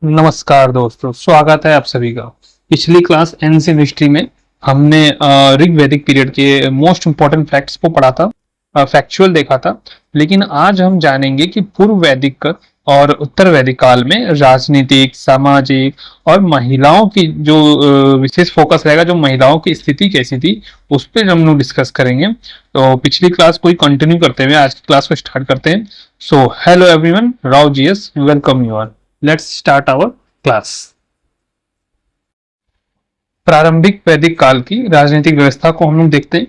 नमस्कार दोस्तों, स्वागत है आप सभी का। पिछली क्लास एंशिएंट हिस्ट्री में हमने ऋग वैदिक पीरियड के मोस्ट इंपॉर्टेंट फैक्ट्स को पढ़ा था, फैक्चुअल देखा था। लेकिन आज हम जानेंगे कि पूर्व वैदिक और उत्तर वैदिक काल में राजनीतिक, सामाजिक और महिलाओं की जो विशेष फोकस रहेगा, जो महिलाओं की स्थिति कैसी थी उस पर हम लोग डिस्कस करेंगे। तो पिछली क्लास को ही कंटिन्यू करते हुए आज की क्लास को स्टार्ट करते हैं। So hello everyone, Rao GS welcome you all. Let's start our class. प्रारंभिक वैदिक काल की राजनीतिक व्यवस्था को हम लोग देखते हैं।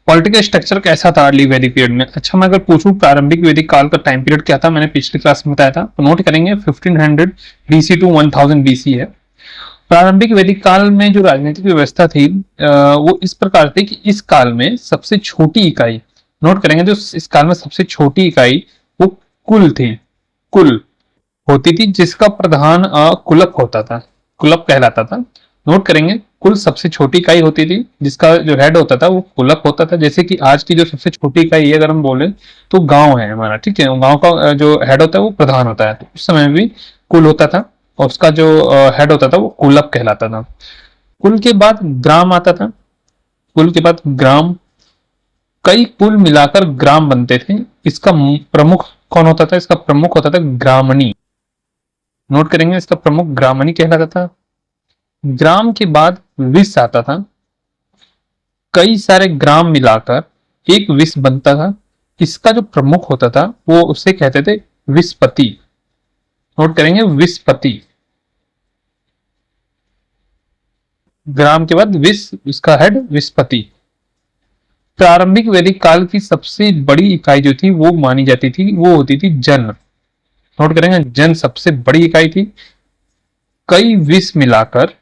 पॉलिटिकल स्ट्रक्चर कैसा था अर्ली वैदिक पीरियड में। अच्छा, मैं अगर पूछूं प्रारंभिक वैदिक काल का टाइम पीरियड क्या था, मैंने पिछली क्लास में बताया था, तो नोट करेंगे 1500 बीसी टू 1000 बीसी है। प्रारंभिक वैदिक काल में जो राजनीतिक व्यवस्था थी वो इस प्रकार थी कि इस काल में सबसे छोटी इकाई, नोट करेंगे, जो इस काल में सबसे छोटी इकाई वो कुल थी, कुल होती थी, जिसका प्रधान कुलप होता था, कुलप कहलाता था। नोट करेंगे, कुल सबसे छोटी इकाई होती थी जिसका जो हेड होता था वो कुलप होता था। जैसे कि आज की जो सबसे छोटी इकाई है अगर हम बोले तो गांव है हमारा, ठीक है, गांव का जो हेड होता है वो प्रधान होता है। तो उस समय भी कुल होता था और उसका जो हेड होता था वो कुलप कहलाता था। कुल के बाद ग्राम आता था, कुल के बाद ग्राम, कई कुल मिलाकर ग्राम बनते थे। इसका प्रमुख कौन होता था? इसका प्रमुख होता था ग्रामणी। नोट करेंगे, इसका प्रमुख ग्रामणी कहलाता था। ग्राम के बाद विस आता था, कई सारे ग्राम मिलाकर एक विस बनता था। इसका जो प्रमुख होता था वो उसे कहते थे विस्पति। नोट करेंगे, विस्पति। ग्राम के बाद विस, इसका हेड विस्पति। प्रारंभिक वैदिक काल की सबसे बड़ी इकाई जो थी वो मानी जाती थी, वो होती थी जन। नोट करेंगे, जन सबसे बड़ी इकाई थी। कई विस मिलाकर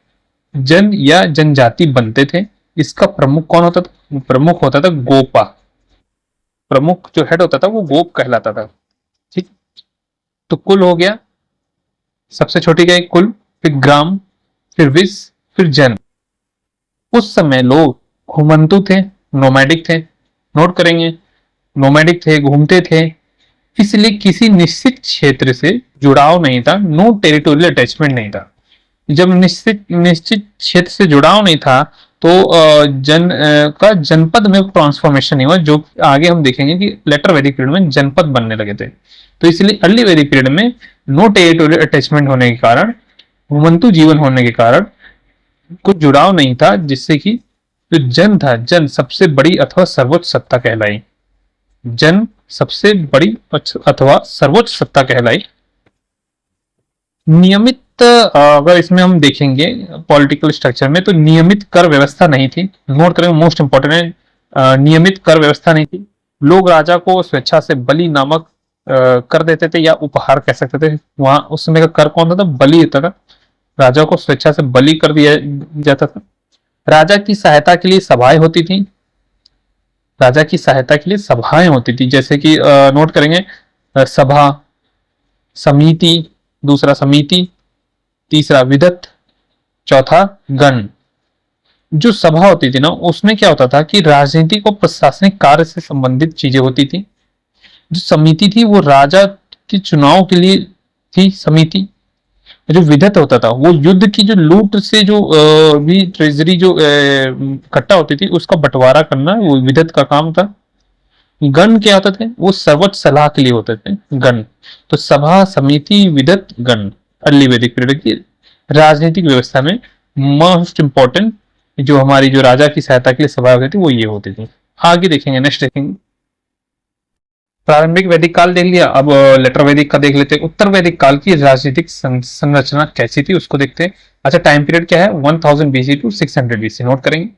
जन या जनजाति बनते थे। इसका प्रमुख कौन होता था? प्रमुख होता था गोपा। प्रमुख जो हेड होता था वो गोप कहलाता था। ठीक, तो कुल हो गया, सबसे छोटी गई कुल, फिर ग्राम, फिर विस, फिर जन। उस समय लोग घुमंतु थे, नोमैडिक थे। नोट करेंगे, नोमैडिक थे, घूमते थे, इसलिए किसी निश्चित क्षेत्र से जुड़ाव नहीं था, नो टेरिटोरियल अटैचमेंट नहीं था। जब निश्चित निश्चित क्षेत्र से जुड़ाव नहीं था तो का जनपद में ट्रांसफॉर्मेशन नहीं हुआ, जो आगे हम देखेंगे कि लेटर वैदिक पीरियड में जनपद बनने लगे थे। तो इसलिए अर्ली वैदिक पीरियड में नो टेरिटोरियल अटैचमेंट होने के कारण, घुमंतु जीवन होने के कारण कुछ जुड़ाव नहीं था, जिससे कि जो जन था, जन सबसे बड़ी अथवा सर्वोच्च सत्ता कहलाई। जन सबसे बड़ी अथवा सर्वोच्च सत्ता कहलाई। नियमित अगर इसमें हम देखेंगे पॉलिटिकल स्ट्रक्चर में, तो नियमित कर व्यवस्था नहीं थी। नोट करेंगे, मोस्ट इंपॉर्टेंट है, नियमित कर व्यवस्था नहीं थी। लोग राजा को स्वेच्छा से बलि नामक कर देते थे, या उपहार कह सकते थे। वहां उस समय का कर कौन था? बलि होता था। राजा को स्वेच्छा से बलि कर दिया जाता था। राजा की सहायता के लिए सभाएं होती थी, राजा की सहायता के लिए सभाएं होती थी, जैसे कि नोट करेंगे, सभा, समिति, दूसरा समिति, तीसरा विदत, चौथा गण। जो सभा होती थी ना, उसमें क्या होता था कि राजनीतिक और प्रशासनिक कार्य से संबंधित चीजें होती थी। जो समिति थी वो राजा के चुनाव के लिए थी समिति। जो विदत होता था वो युद्ध की जो लूट से जो भी ट्रेजरी जो इकट्ठा होती थी उसका बंटवारा करना, वो विदत का काम था। गण क्या होते थे? वो सर्वोच्च सलाह के लिए होते थे गण। तो सभा, समिति, विदत, गण अर्ली वैदिक पीरियड की राजनीतिक व्यवस्था में मोस्ट इंपॉर्टेंट जो हमारी जो राजा की सहायता के लिए सभा होती थी वो ये होती थी। आगे देखेंगे, नेक्स्ट देखेंगे। प्रारंभिक वैदिक काल देख लिया, अब लेटर वैदिक का देख लेते हैं। उत्तर वैदिक काल की राजनीतिक संरचना कैसी थी उसको देखते हैं। अच्छा, टाइम पीरियड क्या है? 1000 बीसी टू 600 बीसी। नोट करेंगे,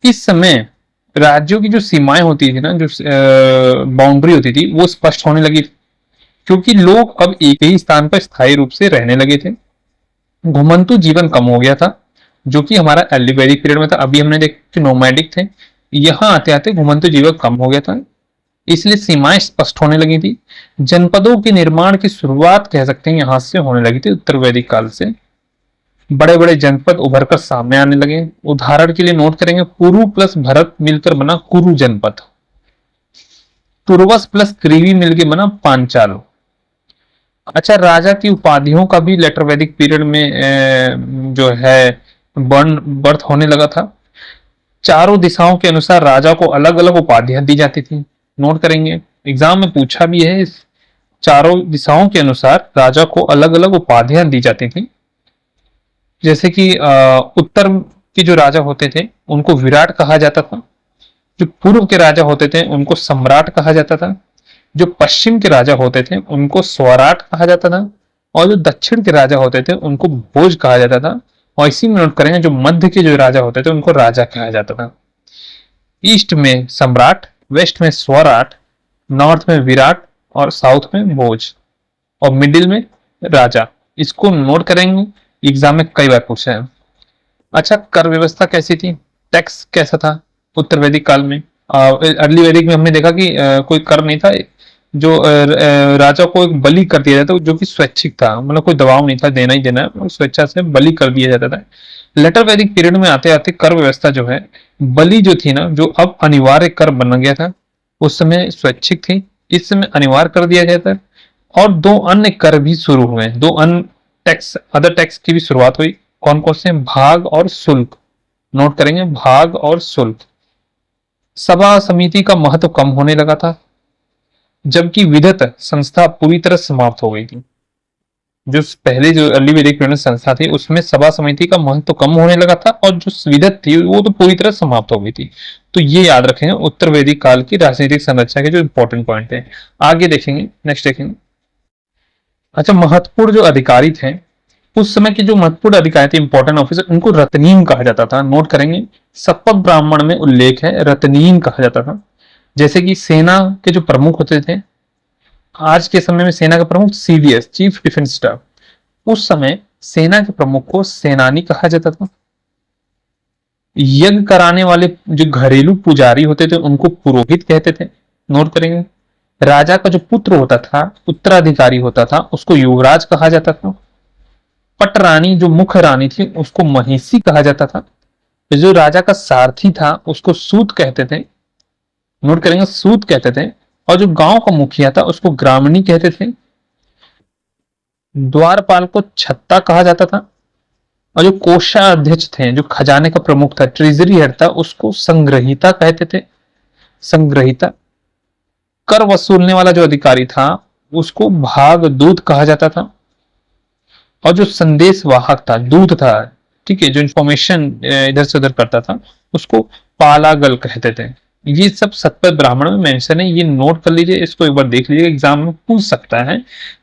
इस समय राज्यों की जो सीमाएं होती थी ना, जो बाउंड्री होती थी, वो स्पष्ट होने लगी थी, क्योंकि लोग अब एक ही स्थान पर स्थायी रूप से रहने लगे थे। घुमंतु जीवन कम हो गया था, जो कि हमारा अर्ली वैदिक पीरियड में था। अभी हमने देखा नोमैडिक थे, यहाँ आते आते घुमंतु जीवन कम हो गया था, इसलिए सीमाएं स्पष्ट होने लगी थी। जनपदों के निर्माण की शुरुआत कह सकते हैं यहां से होने लगी थी, उत्तर वैदिक काल से। बड़े बड़े जनपद उभर कर सामने आने लगे। उदाहरण के लिए नोट करेंगे, पुरु प्लस भरत मिलकर बना कुरु जनपद, तुर्वस प्लस क्रीवी मिलकर बना पांचाल, अच्छा, राजा की उपाधियों का भी लेटर वैदिक पीरियड में जो है बर्थ होने लगा था। चारों दिशाओं के अनुसार राजा को अलग अलग उपाधियां दी जाती थी। नोट करेंगे, एग्जाम में पूछा भी है। इस चारों दिशाओं के अनुसार राजा को अलग अलग उपाधियां दी जाती थी। जैसे कि उत्तर के जो राजा होते थे उनको विराट कहा जाता था। जो पूर्व के राजा होते थे उनको सम्राट कहा जाता था। जो पश्चिम के राजा होते थे उनको स्वराट कहा जाता था। और जो दक्षिण के राजा होते थे उनको भोज कहा जाता था। और इसी में नोट करेंगे, जो मध्य के जो राजा होते थे उनको राजा कहा जाता था। ईस्ट में सम्राट, वेस्ट में स्वराट, नॉर्थ में विराट और साउथ में भोज, और मिडिल में राजा। इसको नोट करेंगे, एग्जाम में कई बार पूछा है। अच्छा, कर व्यवस्था कैसी थी, टैक्स कैसा था उत्तर वैदिक काल में? अर्ली वैदिक में हमने देखा कि कोई कर नहीं था। जो राजा को एक बलि कर दिया जाता, जो कि स्वैच्छिक था, मतलब कोई दबाव नहीं था, देना ही देना है, स्वेच्छा से बलि कर दिया जाता था। लेटर वैदिक पीरियड में आते आते कर व्यवस्था जो है, बलि जो थी ना, जो अब अनिवार्य कर बन गया था, उस समय स्वैच्छिक थी, इस समय अनिवार्य कर दिया गया था। और दो अन्य कर भी शुरू हुए, दो अन्य टैक्स, अदर टैक्स की भी शुरुआत हुई। कौन कौन से? भाग और शुल्क। नोट करेंगे, भाग और शुल्क। सभा समिति का महत्व कम होने लगा था, जबकि विधत संस्था पूरी तरह समाप्त हो गई थी। जो पहले जो अर्ली वैदिक पीरियड संस्था थी उसमें सभा समिति का महत्व कम होने लगा था, और जो विधत थी वो तो पूरी तरह समाप्त हो गई थी। तो ये याद रखेंगे उत्तर वैदिक काल की राजनीतिक संरचना के जो इंपॉर्टेंट पॉइंट है। आगे देखेंगे, नेक्स्ट देखेंगे। अच्छा, महत्वपूर्ण जो अधिकारी थे उस समय के, जो महत्वपूर्ण अधिकारी थे, इंपॉर्टेंट ऑफिसर, उनको रत्नीम कहा जाता था। नोट करेंगे, शपथ ब्राह्मण में उल्लेख है, रत्नीम कहा जाता था। जैसे कि सेना के जो प्रमुख होते थे, आज के समय में सेना का प्रमुख सीडीएस, चीफ डिफेंस स्टाफ, उस समय सेना के प्रमुख को सेनानी कहा जाता था। यज्ञ कराने वाले जो घरेलू पुजारी होते थे उनको पुरोहित कहते थे। नोट करेंगे, राजा का जो पुत्र होता था, उत्तराधिकारी होता था, उसको युवराज कहा जाता था। पटरानी जो मुख्य रानी थी उसको महिषी कहा जाता था। जो राजा का सारथी था उसको सूत कहते थे। नोट करेंगे, सूत कहते थे। और जो गांव का मुखिया था उसको ग्रामणी कहते थे। द्वारपाल को छत्ता कहा जाता था। और जो कोषाध्यक्ष थे, जो खजाने का प्रमुख था, ट्रेजरी हेड था, उसको संग्रहिता कहते थे। संग्रहिता। कर वसूलने वाला जो अधिकारी था उसको भाग दूत कहा जाता था। और जो संदेश वाहक था, दूत था, ठीक है, जो इंफॉर्मेशन इधर से उधर करता था, उसको पालागल कहते थे। ये सब सतपथ ब्राह्मण में मेंशन है, ये नोट कर लीजिए, इसको एक बार देख लीजिए, एग्जाम में पूछ सकता है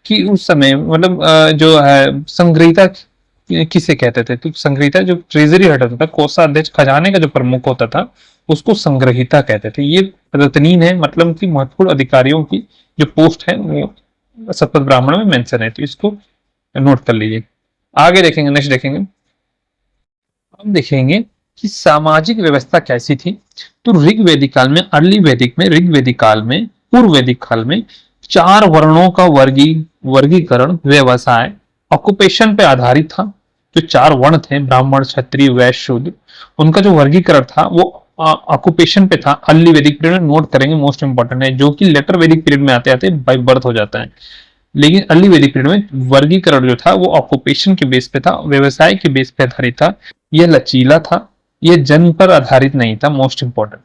कि उस समय मतलब जो है संग्रहिता किसे कहते थे। तो संग्रहिता जो ट्रेजरी हेड होता था, कोषाध्यक्ष, खजाने का जो प्रमुख होता था, उसको संग्रहिता कहते थे। ये रत्नीन है, मतलब कि महत्वपूर्ण अधिकारियों की जो पोस्ट है वो सतपथ ब्राह्मण में मेंशन है, तो इसको नोट कर लीजिए। आगे देखेंगे, नेक्स्ट देखेंगे। हम देखेंगे कि सामाजिक व्यवस्था कैसी थी। तो ऋग वैदिक काल में, अर्ली वैदिक में, ऋग वैदिक काल में, पूर्व वैदिक काल में चार वर्णों का वर्गीकरण व्यवसाय ऑक्यूपेशन पे आधारित था। जो चार वर्ण थे, ब्राह्मण, क्षत्रिय, वैश्य, शूद्र, उनका जो वर्गीकरण था वो ऑक्यूपेशन पे था। अर्ली वैदिक पीरियड में नोट करेंगे, मोस्ट इंपॉर्टेंट है, जो कि लेटर वैदिक पीरियड में आते आते बाई बर्थ हो जाता है। लेकिन अर्ली वैदिक पीरियड में वर्गीकरण जो था वो ऑक्यूपेशन के बेस पे था, व्यवसाय के बेस पे आधारित था। यह लचीला था, यह जन्म पर आधारित नहीं था। मोस्ट इंपॉर्टेंट,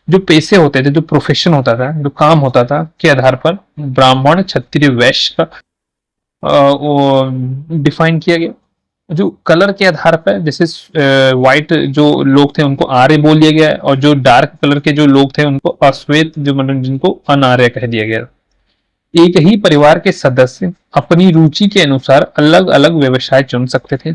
जो पेशे होते थे, जो प्रोफेशन होता था, जो काम होता था, के आधार पर ब्राह्मण, क्षत्रिय, वैश्य का वो डिफाइन किया गया। जो कलर के आधार पर, जैसे व्हाइट जो लोग थे उनको आर्य बोल दिया गया, और जो डार्क कलर के जो लोग थे उनको अश्वेत, जो मतलब जिनको अनार्य कह दिया गया। एक ही परिवार के सदस्य अपनी रुचि के अनुसार अलग अलग व्यवसाय चुन सकते थे।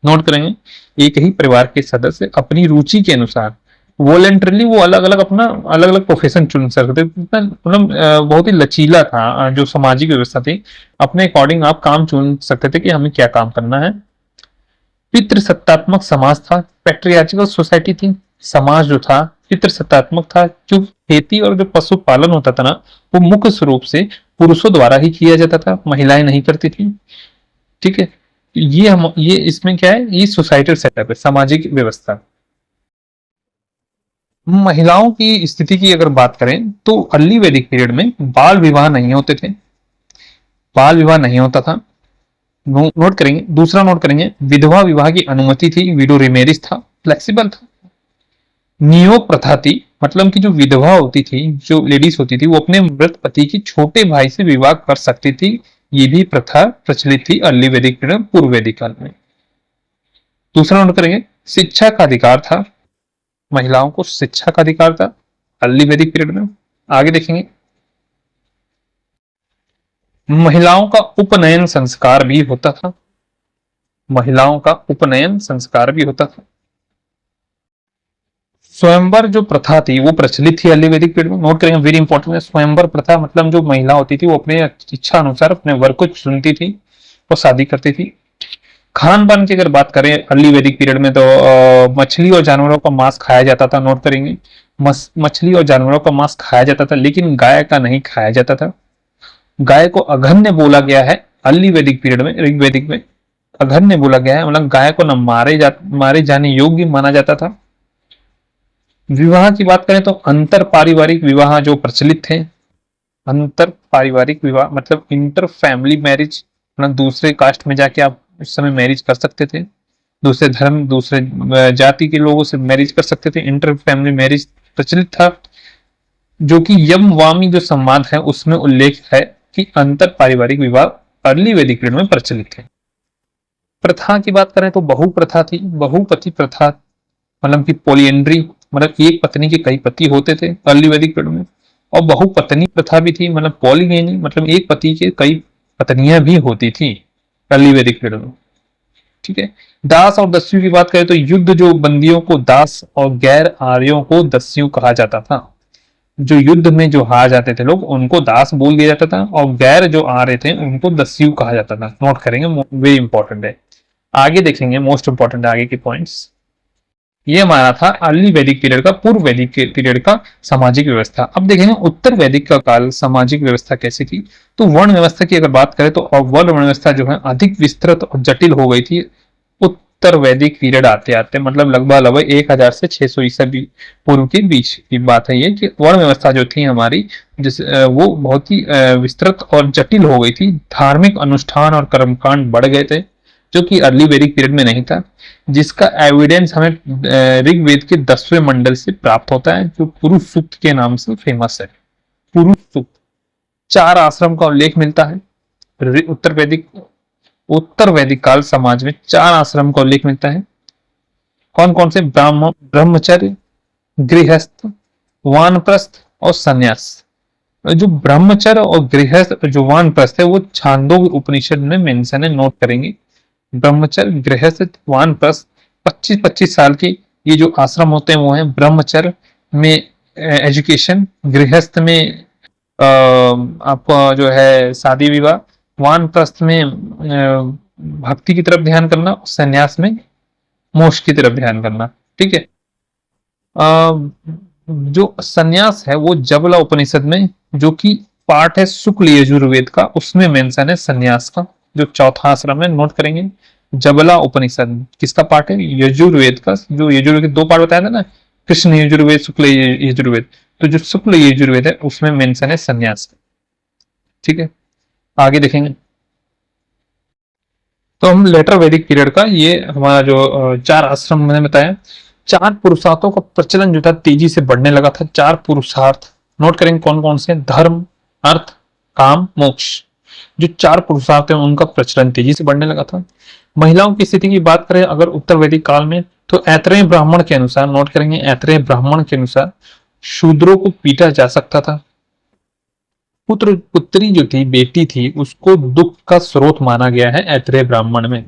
नोट करेंगे, एक ही परिवार के सदस्य अपनी रुचि के अनुसार वॉलेंटरली वो अलग अलग अपना अलग अलग प्रोफेशन चुन सकते थे। मतलब बहुत ही लचीला था जो सामाजिक व्यवस्था थी, अपने अकॉर्डिंग आप काम चुन सकते थे कि हमें क्या काम करना है। पितृसत्तात्मक समाज था, पैट्रियार्चिकल सोसाइटी थी। समाज जो था पितृसत्तात्मक था, जो खेती और जो पशुपालन होता था ना, वो मुख्य रूप से पुरुषों द्वारा ही किया जाता था, महिलाएं नहीं करती थी। ठीक है, ये इसमें क्या है, ये सोसाइटल सेटअप है, सामाजिक व्यवस्था। महिलाओं की स्थिति की अगर बात करें तो अर्ली वैदिक पीरियड में बाल विवाह नहीं होते थे। बाल विवाह नहीं होता था। नोट करेंगे। दूसरा नोट करेंगे, विधवा विवाह की अनुमति थी, विडो रिमेरिज था, फ्लेक्सिबल था। नियोग प्रथा थी, मतलब कि जो विधवा होती थी, जो लेडीज होती थी, वो अपने मृत पति के छोटे भाई से विवाह कर सकती थी। ये भी प्रथा प्रचलित थी अर्ली वैदिक पीरियड, पूर्व वैदिक काल में। दूसरा नोट करेंगे, शिक्षा का अधिकार था, महिलाओं को शिक्षा का अधिकार था अर्ली वैदिक पीरियड में। आगे देखेंगे, महिलाओं का उपनयन संस्कार भी होता था, महिलाओं का उपनयन संस्कार भी होता था। स्वयंवर जो प्रथा थी वो प्रचलित थी अर्ली वैदिक पीरियड में। नोट करेंगे, वेरी इंपॉर्टेंट है। स्वयंवर प्रथा मतलब जो महिला होती थी वो अपने इच्छा अनुसार अपने वर को चुनती थी और शादी करती थी। खान पान की अगर बात करें अर्ली वैदिक पीरियड में, तो मछली और जानवरों का मांस खाया जाता था। नोट करेंगे, मछली और जानवरों का मांस खाया जाता था, लेकिन गाय का नहीं खाया जाता था। गाय को अघन्य बोला गया है अर्ली वैदिक पीरियड में, ऋग्वैदिक में अघन्य बोला गया है, मतलब गाय को न मारे जाने योग्य माना जाता था। विवाह की बात करें तो अंतर पारिवारिक विवाह जो प्रचलित थे, अंतर पारिवारिक विवाह मतलब इंटर फैमिली मैरिज, मतलब दूसरे कास्ट में जाके आप उस समय मैरिज कर सकते थे, दूसरे धर्म दूसरे जाति के लोगों से मैरिज कर सकते थे। इंटर फैमिली मैरिज प्रचलित था, जो कि यम वामी जो संवाद है उसमें उल्लेख है कि अंतर पारिवारिक विवाह अर्ली वैदिक पीरियड में प्रचलित थे। प्रथा की बात करें तो बहु प्रथा थी, बहुपति प्रथा मतलब कि पॉलीएंड्री, मतलब एक पत्नी के कई पति होते थे अर्ली वैदिक पीरियड में। और बहुपत्नी प्रथा भी थी, मतलब पॉलीगेनी, मतलब एक पति के कई पत्नियां भी होती थी अर्ली वैदिक पीरियड में। ठीक है। दास और दस्यु की बात करें तो युद्ध जो बंदियों को दास और गैर आर्यों को दस्यु कहा जाता था। जो युद्ध में जो हार जाते थे लोग उनको दास बोल दिया जाता था, और गैर जो आ रहे थे उनको दस्यु कहा जाता था। नोट करेंगे, वेरी इंपॉर्टेंट है। आगे देखेंगे, मोस्ट इंपॉर्टेंट है आगे के पॉइंट्स। ये हमारा था अर्ली वैदिक पीरियड का, पूर्व वैदिक पीरियड का सामाजिक व्यवस्था। अब देखेंगे उत्तर वैदिक का काल, सामाजिक व्यवस्था कैसी थी। तो वर्ण व्यवस्था की अगर बात करें तो वर्ण व्यवस्था जो है अधिक विस्तृत और जटिल हो गई थी उत्तर वैदिक पीरियड आते आते, मतलब लगभग 1000 से 600 ईसा पूर्व के बीच की बात है ये, कि वर्ण व्यवस्था जो थी हमारी जिस वो बहुत ही विस्तृत और जटिल हो गई थी। धार्मिक अनुष्ठान और कर्मकांड बढ़ गए थे, जो कि अर्ली वैदिक पीरियड में नहीं था, जिसका एविडेंस हमें ऋग्वेद के 10वें मंडल से प्राप्त होता है, जो पुरुष सूक्त के नाम से फेमस है। पुरुष सूक्त 4 आश्रम का उल्लेख मिलता है उत्तर वैदिक काल समाज में 4 आश्रम का उल्लेख मिलता है। कौन कौन से? ब्रह्मचर्य, गृहस्थ, वानप्रस्थ और संन्यास। जो ब्रह्मचर्य और गृहस्थ जो वानप्रस्थ है वो छांदोग्य उपनिषद में मेंशन है, नोट करेंगे। ब्रह्मचर्य, गृहस्थ, वानप्रस्थ 25-25 साल के ये जो आश्रम होते हैं वो है ब्रह्मचर्य में एजुकेशन, गृहस्थ में आपका जो है शादी विवाह, वानप्रस्थ में भक्ति की तरफ ध्यान करना, संन्यास में मोक्ष की तरफ ध्यान करना। ठीक है। जो संन्यास है वो जबला उपनिषद में, जो कि पार्ट है शुक्ल यजुर्वेद का, उसमें मेंशन है संन्यास का, जो चौथा आश्रम है। नोट करेंगे, जबला उपनिषद किसका पार्ट है? यजुर्वेद का। जो यजुर्वेद के 2 पार्ट बताया था ना, कृष्ण यजुर्वेद, शुक्ल यजुर्वेद, तो जो शुक्ल यजुर्वेद है उसमें मेंशन है संन्यास। ठीक है। आगे देखेंगे तो हम लेटर वैदिक पीरियड का ये हमारा जो 4 आश्रम मैंने बताया, 4 पुरुषार्थों का प्रचलन जो था तेजी से बढ़ने लगा था। 4 पुरुषार्थ नोट करेंगे कौन कौन से? धर्म, अर्थ, काम, मोक्ष। जो 4 पुरुषार्थ है उनका प्रचलन तेजी से बढ़ने लगा था। महिलाओं की स्थिति की बात करें अगर उत्तर वैदिक काल में, तो ऐत्रेय ब्राह्मण के अनुसार, नोट करेंगे, ऐत्रेय ब्राह्मण के अनुसार शूद्रों को पीटा जा सकता था। पुत्री जो थी, बेटी थी, उसको दुख का स्रोत माना गया है ऐत्रेय ब्राह्मण में।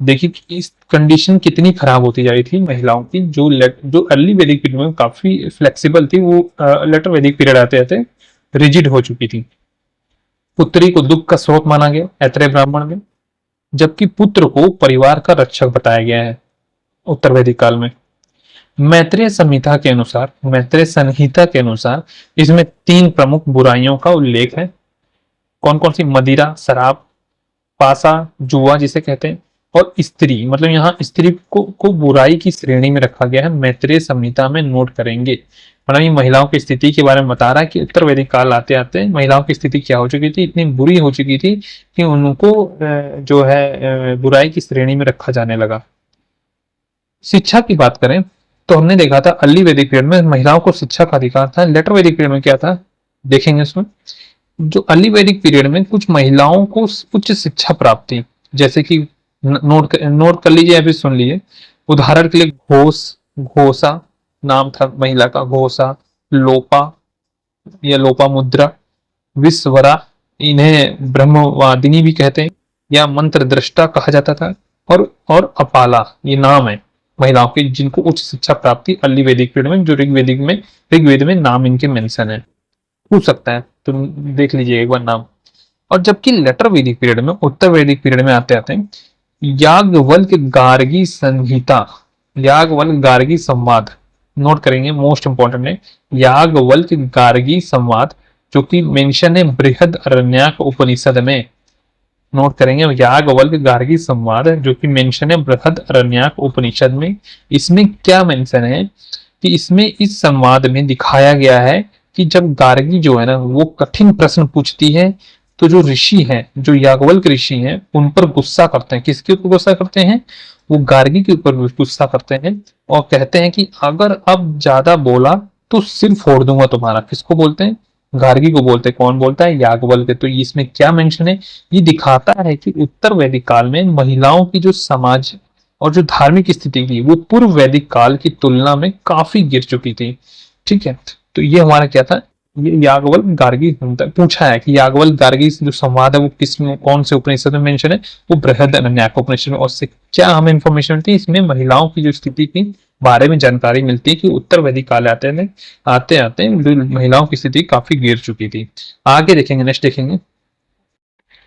देखिए इस कंडीशन कितनी खराब होती जा रही थी महिलाओं की, जो अर्ली वैदिक पीरियड में काफी फ्लेक्सिबल थी, वो लेटर वैदिक पीरियड आते आते रिजिड हो चुकी थी। पुत्री को दुख का स्रोत माना गया ऐत्रेय ब्राह्मण में, जबकि पुत्र को परिवार का रक्षक बताया गया है उत्तर वैदिक काल में। मैत्रेय संहिता के अनुसार, मैत्रेय संहिता के अनुसार इसमें 3 प्रमुख बुराइयों का उल्लेख है। कौन कौन सी? मदिरा, शराब, पासा, जुआ जिसे कहते हैं, और स्त्री, मतलब यहाँ स्त्री को बुराई की श्रेणी में रखा गया है, मैत्रेय संहिता में नोट करेंगे। मतलब ये महिलाओं की स्थिति के बारे में बता रहा है कि उत्तर वैदिक काल आते आते महिलाओं की स्थिति क्या हो चुकी थी, इतनी बुरी हो चुकी थी कि उनको जो है बुराई की श्रेणी में रखा जाने लगा। शिक्षा की बात करें तो हमने देखा था अर्ली वैदिक पीरियड में महिलाओं को शिक्षा का अधिकार था। लेटर वैदिक पीरियड में क्या था देखेंगे इसमें। जो अर्ली वैदिक पीरियड में कुछ महिलाओं को उच्च शिक्षा प्राप्त थी, जैसे कि नोट कर लीजिए, अभी सुन लीजिए। उदाहरण के लिए घोषा नाम था महिला का, घोषा, लोपा या लोपा मुद्रा, विश्वरा, इन्हें ब्रह्मवादिनी भी कहते हैं या मंत्र दृष्टा कहा जाता था, और अपाला ये नाम है महिलाओं की जिनको उच्च शिक्षा प्राप्त थी अर्ली वैदिक पीरियड में। जो ऋग्वेद में नाम इनके मेंशन है, पूछ सकता है तो देख लीजिए एक बार नाम। और जबकि लेटर वैदिक पीरियड में, उत्तर वैदिक पीरियड में आते आते याज्ञवल्क्य गार्गी संहिता, याज्ञवल्क्य गार्गी संवाद नोट करेंगे, मोस्ट इंपॉर्टेंट है याज्ञवल्क्य गार्गी संवाद, जो कि मेंशन है बृहद अरण्यक उपनिषद में। नोट करेंगे याज्ञवल्क्य गार्गी संवाद जो कि मेंशन है बृहद अरण्यक उपनिषद में। इसमें क्या मेंशन है कि इसमें इस संवाद में दिखाया गया है कि जब गार्गी जो है ना वो कठिन प्रश्न पूछती है तो जो ऋषि हैं, जो याज्ञवल्क्य ऋषि हैं, उन पर गुस्सा करते हैं। किसके ऊपर गुस्सा करते हैं? वो गार्गी के ऊपर गुस्सा करते हैं और कहते हैं कि अगर अब ज्यादा बोला तो सिर फोड़ दूंगा तुम्हारा। किसको बोलते हैं? गार्गी को बोलते हैं। कौन बोलता है? याज्ञवल्क्य। तो इसमें क्या मेंशन है? ये दिखाता है कि उत्तर वैदिक काल में महिलाओं की जो समाज और जो धार्मिक स्थिति थी वो पूर्व वैदिक काल की तुलना में काफी गिर चुकी थी। ठीक है, तो ये हमारा क्या था, ये याज्ञवल्क्य गार्गी पूछा है कि याज्ञवल्क्य गार्गी जो संवाद है वो किस में, कौन से उपनिषद में मेंशन है? वो बृहद अरण्यक उपनिषद में। और से क्या हमें इंफॉर्मेशन मिलती है? इसमें महिलाओं की जो स्थिति की बारे में जानकारी मिलती है कि उत्तर वैदिक काल आते आते महिलाओं की स्थिति काफी गिर चुकी थी। आगे देखेंगे, नेक्स्ट देखेंगे,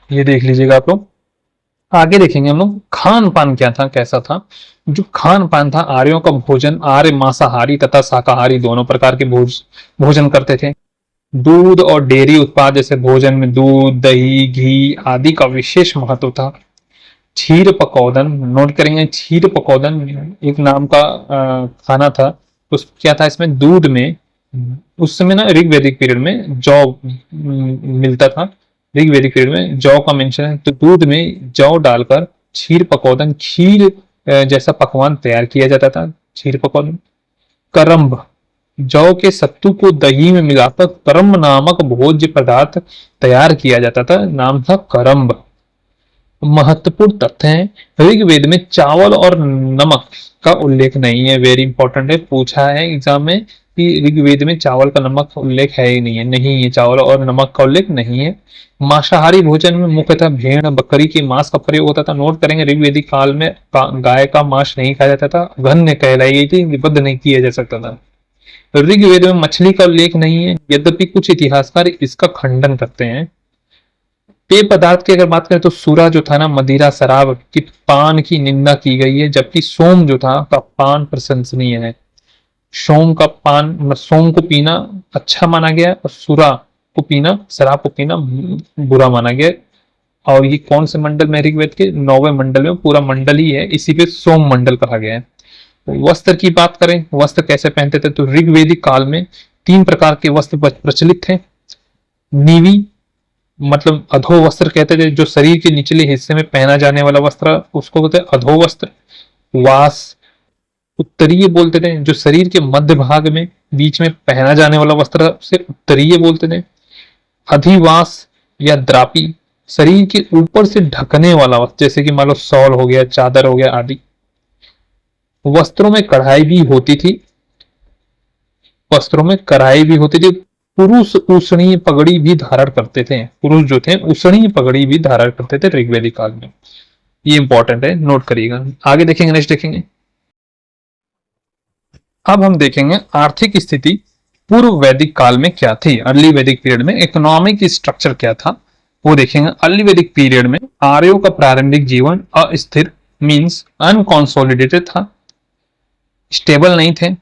ये देख लीजिएगा आप लोग। आगे देखेंगे हम लोग खान पान क्या था, कैसा था। जो खान पान था, आर्यों का भोजन, आर्य मांसाहारी तथा शाकाहारी दोनों प्रकार के भोजन करते थे। दूध और डेयरी उत्पाद जैसे भोजन में दूध, दही, घी आदि का विशेष महत्व था। क्षीर पकौदन नोट करेंगे, क्षीर पकौदन एक नाम का खाना था। उस क्या था इसमें? दूध में उस समय ना ऋग्वैदिक पीरियड में जौ मिलता था। ऋग्वैदिक पीरियड में जौ का मेंशन है, तो दूध में जौ डालकर क्षीर पकौदन, खीर जैसा पकवान तैयार किया जाता था। क्षीर पकौदन। करम्ब, जौ के सत्तू को दही में मिलाकर करम्ब नामक भोज्य पदार्थ तैयार किया जाता था, नाम था करम्ब। महत्वपूर्ण तथ्य है, ऋग्वेद में चावल और नमक का उल्लेख नहीं है। वेरी इंपॉर्टेंट है, पूछा है एग्जाम में कि ऋग्वेद में चावल का नमक का उल्लेख है ही नहीं है। नहीं है, चावल और नमक का उल्लेख नहीं है। मांसाहारी भोजन में मुख्यतः भेड़ बकरी के मांस का प्रयोग होता था। नोट करेंगे ऋग्वेदिक काल में गाय का मांस नहीं खाया जाता था, घन्य कहलाई गई थी, निबद्ध नहीं किया जा सकता था। ऋग्वेद में मछली का उल्लेख नहीं है, यद्यपि कुछ इतिहासकार इसका खंडन करते हैं। पेय पदार्थ की अगर बात करें तो सूरा जो था ना, मदिरा शराब की पान की निंदा की गई है, जबकि सोम जो था का पान प्रशंसनीय है। सोम को पीना अच्छा माना गया और सुरा को पीना, शराब को पीना बुरा माना गया। और ये कौन से मंडल में? ऋग्वेद के 9वें मंडल में, पूरा मंडल ही है, इसी पे सोम मंडल कहा गया है। वस्त्र की बात करें, वस्त्र कैसे पहनते थे, तो ऋग्वेदिक काल में 3 प्रकार के वस्त्र प्रचलित थे। नीवी मतलब अधो वस्त्र कहते थे, जो शरीर के निचले हिस्से में पहना जाने वाला वस्त्र उसको कहते हैं अधो वस्त्र। वास उत्तरीय बोलते थे, जो शरीर के मध्य भाग में बीच में पहना जाने वाला वस्त्र से उत्तरीय बोलते थे। अधिवास या द्रापी शरीर के ऊपर से ढकने वाला वस्त्र, जैसे कि मान लो शॉल हो गया, चादर हो गया आदि। वस्त्रों में कढ़ाई भी होती थी, वस्त्रों में कढ़ाई भी होती थी। पुरुष उसणीय पगड़ी भी धारण करते थे, पुरुष जो थे उसणीय पगड़ी भी धारण करते थे ऋग्वैदिक काल में। ये इंपॉर्टेंट है, नोट करिएगा। आगे देखेंगे, नेक्स्ट देखेंगे। अब हम देखेंगे आर्थिक स्थिति पूर्व वैदिक काल में क्या थी। अर्ली वैदिक पीरियड में इकोनॉमिक स्ट्रक्चर क्या था वो देखेंगे। अर्ली वैदिक पीरियड में आर्यों का प्रारंभिक जीवन अस्थिर मींस अनकॉन्सोलिडेटेड था, स्टेबल नहीं थे।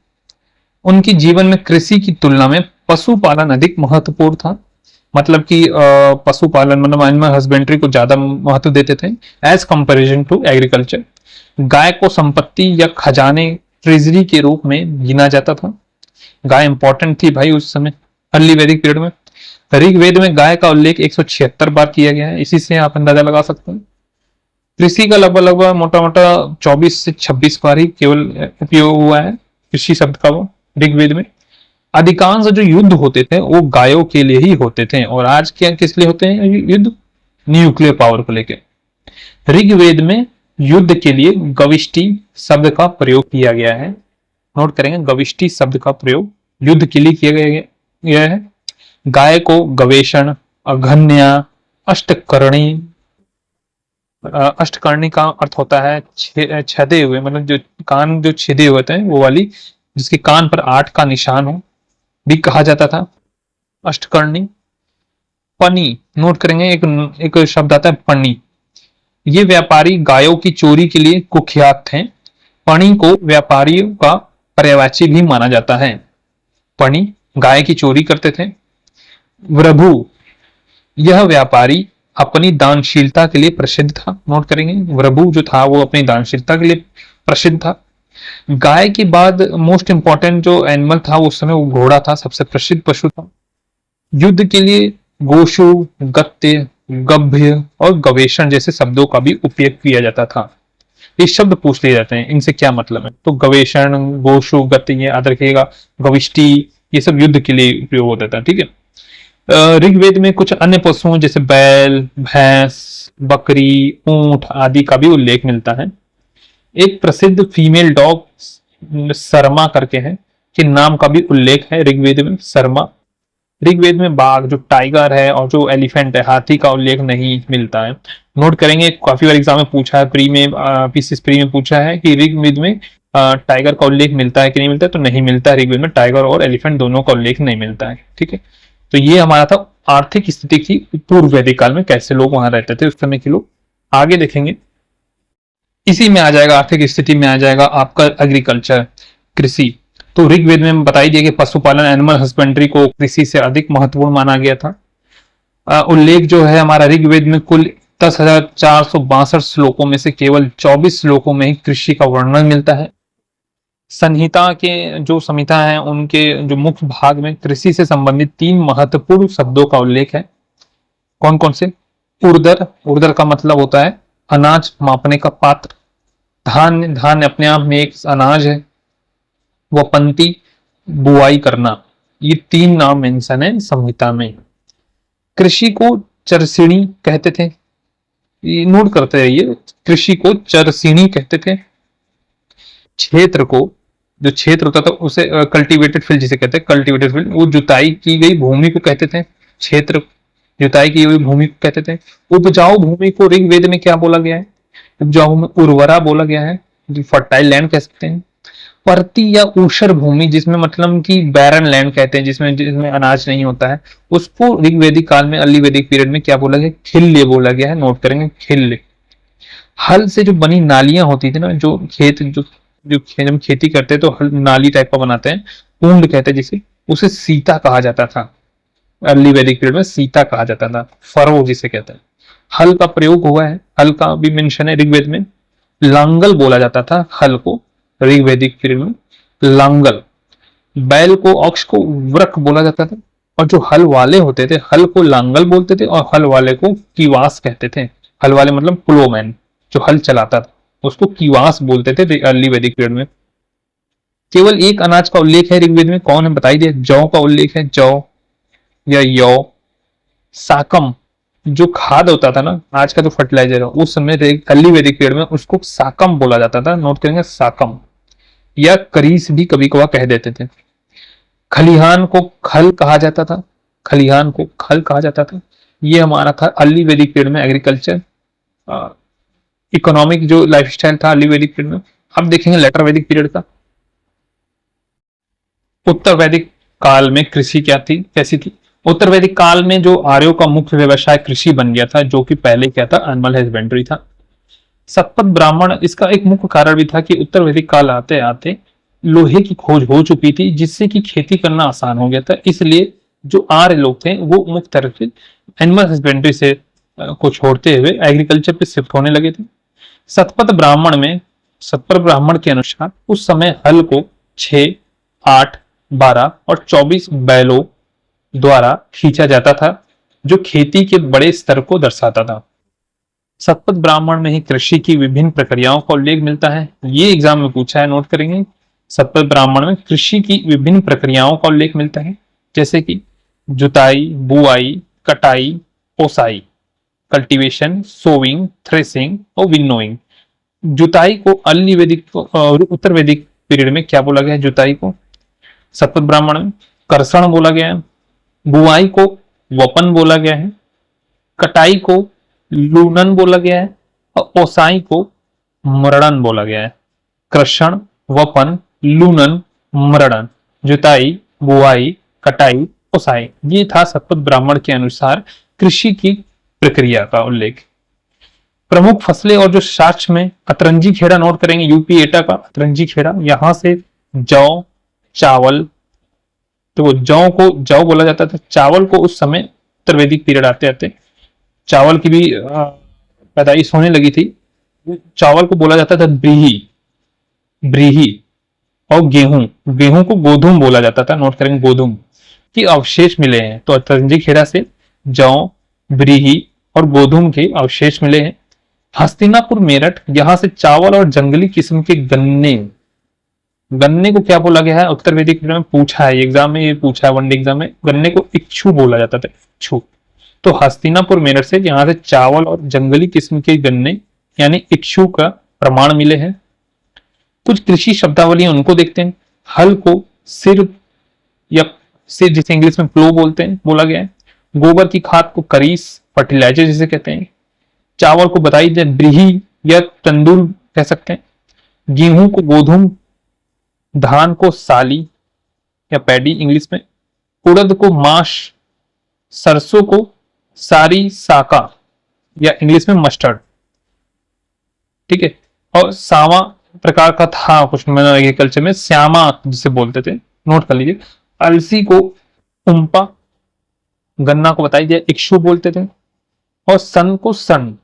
उनके जीवन में कृषि की तुलना में पशुपालन अधिक महत्वपूर्ण था। मतलब कि पशुपालन मतलब एनिमल हस्बेंड्री को ज्यादा महत्व देते थे एज कंपैरिजन टू एग्रीकल्चर। गाय को संपत्ति या खजाने ट्रेजरी के रूप में गिना जाता था। गाय इंपॉर्टेंट थी भाई उस समय अर्ली वैदिक पीरियड में। ऋग्वेद में गाय का उल्लेख 176 बार किया गया है, इसी से आप अंदाजा लगा सकते हैं। कृषि का लगभग लगभग मोटा मोटा 24 से 26 बार ही केवल उपयोग हुआ है कृषि शब्द का वो ऋग्वेद में। अधिकांश जो युद्ध होते थे वो गायों के लिए ही होते थे, और आज क्या किस लिए होते हैं युद्ध? न्यूक्लियर पावर को लेकर। ऋग्वेद में युद्ध के लिए गविष्टि शब्द का प्रयोग किया गया है। नोट करेंगे, गविष्टि शब्द का प्रयोग युद्ध के लिए किया गया है। गाय को गवेषण, अघन्या, अष्टकर्णी, अष्टकर्णी का अर्थ होता है छेदे हुए, मतलब जो कान जो छेदे हुए थे वो वाली, जिसके कान पर 8 का निशान हो भी कहा जाता था अष्टकर्णी। पनी, नोट करेंगे, एक शब्द आता है पनी। ये व्यापारी गायों की चोरी के लिए कुख्यात थे। पनी को व्यापारियों का पर्यवाची भी माना जाता है। पनी गाय की चोरी करते थे। वृभु, यह व्यापारी अपनी दानशीलता के लिए प्रसिद्ध था। नोट करेंगे, वृभु जो था वो अपनी दानशीलता के लिए प्रसिद्ध था। गाय के बाद मोस्ट इंपॉर्टेंट जो एनिमल था उस समय वो घोड़ा था, सबसे प्रसिद्ध पशु था। युद्ध के लिए गोशु, गत्य, गभ्य और गवेषण जैसे शब्दों का भी उपयोग किया जाता था। ये शब्द पूछ लिए जाते हैं, इनसे क्या मतलब है? तो गवेषण, गोशु, गत्य ये याद रखिएगा, गविष्टि ये सब युद्ध के लिए उपयोग होता था। ठीक है। ऋग्वेद में कुछ अन्य पशुओं जैसे बैल, भैंस, बकरी, ऊंट आदि का भी उल्लेख मिलता है। एक प्रसिद्ध फीमेल डॉग सरमा करके है के नाम का भी उल्लेख है ऋग्वेद में, सरमा। ऋग्वेद में बाघ जो टाइगर है और जो एलिफेंट है हाथी का उल्लेख नहीं मिलता है। नोट करेंगे, काफी बार एग्जाम में पूछा है, प्री में पीसीएस प्री में पूछा है कि ऋग्वेद में टाइगर का उल्लेख मिलता है कि नहीं मिलता है, तो नहीं मिलता है। ऋग्वेद में टाइगर और एलिफेंट दोनों का उल्लेख नहीं मिलता है। ठीक है, तो ये हमारा था आर्थिक स्थिति की पूर्व वैदिक काल में कैसे लोग वहां रहते थे उस समय के लोग। आगे देखेंगे, इसी में आ जाएगा आर्थिक स्थिति में आ जाएगा आपका एग्रीकल्चर, कृषि। तो ऋग्वेद में बताई दिया कि पशुपालन एनिमल हस्बेंड्री को कृषि से अधिक महत्वपूर्ण माना गया था। उल्लेख जो है हमारा ऋग्वेद में कुल 10,462 श्लोकों में से केवल 24 श्लोकों में ही कृषि का वर्णन मिलता है। संहिता के जो संहिता है उनके जो मुख्य भाग में कृषि से संबंधित 3 महत्वपूर्ण शब्दों का उल्लेख है। कौन कौन से? उर्दर, उर्दर का मतलब होता है अनाज मापने का पात्र। धान्य, धान्य अपने आप में एक अनाज है। वपंती, बुआई करना। ये 3 नाम मेंशन है संहिता में। कृषि को चरसिणी कहते थे, ये नोट करते रहिए, कृषि को चरसिणी कहते थे। क्षेत्र को, जो क्षेत्र होता था उसे कल्टीवेटेड फील्ड जिसे कहते हैं, कल्टीवेटेड फील्ड, वो जुताई की गई भूमि को कहते थे। क्षेत्र जुताई की हुई भूमि को कहते थे। उपजाऊ भूमि को ऋग्वेद में क्या बोला गया है? उपजाऊ भूमि उर्वरा बोला गया है, जो फर्टाइल लैंड कह सकते हैं। परती या ऊषर भूमि जिसमें मतलब कि बैरन लैंड कहते हैं, जिसमें जिसमें अनाज नहीं होता है, उसको ऋग्वेदिक काल में अर्ली वैदिक पीरियड में क्या बोला गया? खिल्य बोला गया है। नोट करेंगे, खिल्य। हल से जो बनी नालियां होती थी ना, जो खेत जो जब खेती करते हैं तो नाली टाइप का बनाते हैं, कुंड कहते हैं जिसे, उसे सीता कहा जाता था। अर्ली वैदिक पीरियड में सीता कहा जाता था, फरो जिसे कहते हैं। हल का प्रयोग हुआ है, हल का भी मेंशन है ऋग्वेद में। लांगल बोला जाता था हल को ऋग्वेदिक पीरियड में, लांगल। बैल को, ऑक्स को वृक बोला जाता था, और जो हल वाले होते थे हल को लांगल बोलते थे और हल वाले को किवास कहते थे। हल वाले मतलब प्लोमैन, जो हल चलाता था उसको किवास बोलते थे अर्ली वैदिक पीरियड में। केवल एक अनाज का उल्लेख है ऋग्वेद में, कौन है बताई दिया? जौ का उल्लेख है, जौ या यौ। साकम, जो खाद होता था ना, आज का जो फर्टिलाइजर है, उस समय अर्ली वैदिक पीरियड में उसको साकम बोला जाता था। नोट करेंगे, साकम। या करीस भी कभी कभार कह देते थे। खलिहान को खल कहा जाता था, खलिहान को खल कहा जाता था। ये हमारा था अर्ली वैदिक पीरियड में एग्रीकल्चर इकोनॉमिक जो लाइफस्टाइल था अर्ली वैदिक पीरियड में। अब देखेंगे लेटर वैदिक पीरियड का। उत्तर वैदिक काल में कृषि क्या थी, कैसी थी? उत्तर वैदिक काल में जो आर्यों का मुख्य व्यवसाय कृषि बन गया था, जो कि पहले क्या था? एनिमल हस्बेंड्री था। सतपथ ब्राह्मण, इसका एक मुख्य कारण भी था कि उत्तर वैदिक काल आते आते लोहे की खोज हो चुकी थी, जिससे कि खेती करना आसान हो गया था। इसलिए जो आर्य लोग थे वो मुख्य तरह से एनिमल हस्बेंड्री से को छोड़ते हुए एग्रीकल्चर पे शिफ्ट होने लगे थे। सतपथ ब्राह्मण के अनुसार उस समय हल को 6, 8, 12 और 24 बैलों द्वारा खींचा जाता था, जो खेती के बड़े स्तर को दर्शाता था। सतपथ ब्राह्मण में ही कृषि की विभिन्न प्रक्रियाओं का उल्लेख मिलता है। ये एग्जाम में पूछा है, नोट करेंगे। सतपथ ब्राह्मण में कृषि की विभिन्न प्रक्रियाओं का उल्लेख मिलता है, जैसे कि जुताई, बुआई, कटाई, ओसाई, कल्टीवेशन, सोविंग, थ्रेसिंग और विनोइंग। जुताई को अर्ली वैदिक और उत्तर वैदिक पीरियड में क्या बोला गया है? जुताई को सतपथ ब्राह्मण में कर्षण बोला गया है। बुआई को वपन बोला गया है। कटाई को लूनन बोला गया है और ओसाई को मरणन बोला गया है। कृषण, वपन, लूनन, मरणन, जुताई, बुआई, कटाई, ओसाई, ये था सतपथ ब्राह्मण के अनुसार कृषि की प्रक्रिया का उल्लेख। प्रमुख फसलें और जो साक्ष्य में अतरंजी खेड़ा नोट करेंगे, यूपी एटा का अतरंजी खेड़ा, यहां से जौ, चावल, तो जौ को जौ बोला जाता था। चावल को उस समय उत्तर वैदिक पीरियड आते आते चावल की भी पैदाइश होने लगी थी। चावल को बोला जाता था ब्रीही, ब्रीही। और गेहूं को गोधूम बोला जाता था, नोट करेंगे गोधूम की अवशेष मिले हैं। तो अतरंजी खेड़ा से जौ, ब्रीही और गोधूम के अवशेष मिले हैं। हस्तिनापुर मेरठ, यहां से चावल और जंगली किस्म के गन्ने को क्या बोला गया है? उत्तर वैदिक में पूछा है एग्जाम में, ये पूछा है वनडे एग्जाम में। गन्ने को इक्षु बोला जाता था, इक्षु। तो हस्तिनापुर मेरठ से यहाँ से चावल और जंगली किस्म के गन्ने यानी इक्षु का प्रमाण मिले हैं। कुछ कृषि शब्दावली उनको देखते हैं। हल को सिर या सिर, जिसे इंग्लिश में प्लो बोलते हैं, बोला गया है। गोबर की खाद को करीस, फर्टिलाइजर जिसे कहते हैं। चावल को बताई जाए ब्रीही या तंदूर कह सकते हैं। गेहूं को गोधूम, धान को साली या पैडी इंग्लिश में, उड़द को माश, सरसों को सारी साका या इंग्लिश में मस्टर्ड, ठीक है। और सावा प्रकार का था कुछ एग्रीकल्चर में, श्यामा जिसे बोलते थे, नोट कर लीजिए। अलसी को उम्पा, गन्ना को बताई जाए इक्षु बोलते थे, और सन को सन।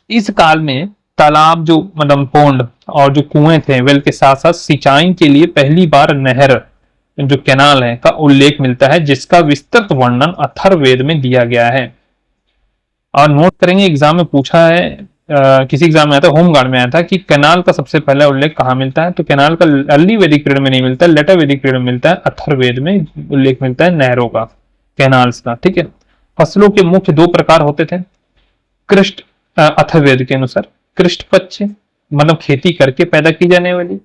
इस काल में तालाब जो मतलब पोंड और जो कुएं थे वेल के साथ साथ सिंचाई के लिए पहली बार नहर जो कैनाल है का उल्लेख मिलता है, जिसका विस्तृत वर्णन अथर्ववेद में दिया गया है। और नोट करेंगे एग्जाम में पूछा है, किसी एग्जाम में आया था, होमगार्ड में आया था कि कैनाल का सबसे पहला उल्लेख कहाँ मिलता है? तो कैनाल का अर्ली वैदिक पीरियड में नहीं मिलता है, लेटर वैदिक पीरियड में मिलता है। अथर्ववेद में उल्लेख मिलता है नहरों का, कैनाल्स का, ठीक है। फसलों के मुख्य दो प्रकार होते थे कृष्ट, अथर्ववेद के अनुसार कृष्ट पच्चे मतलब खेती करके पैदा की जाने वाली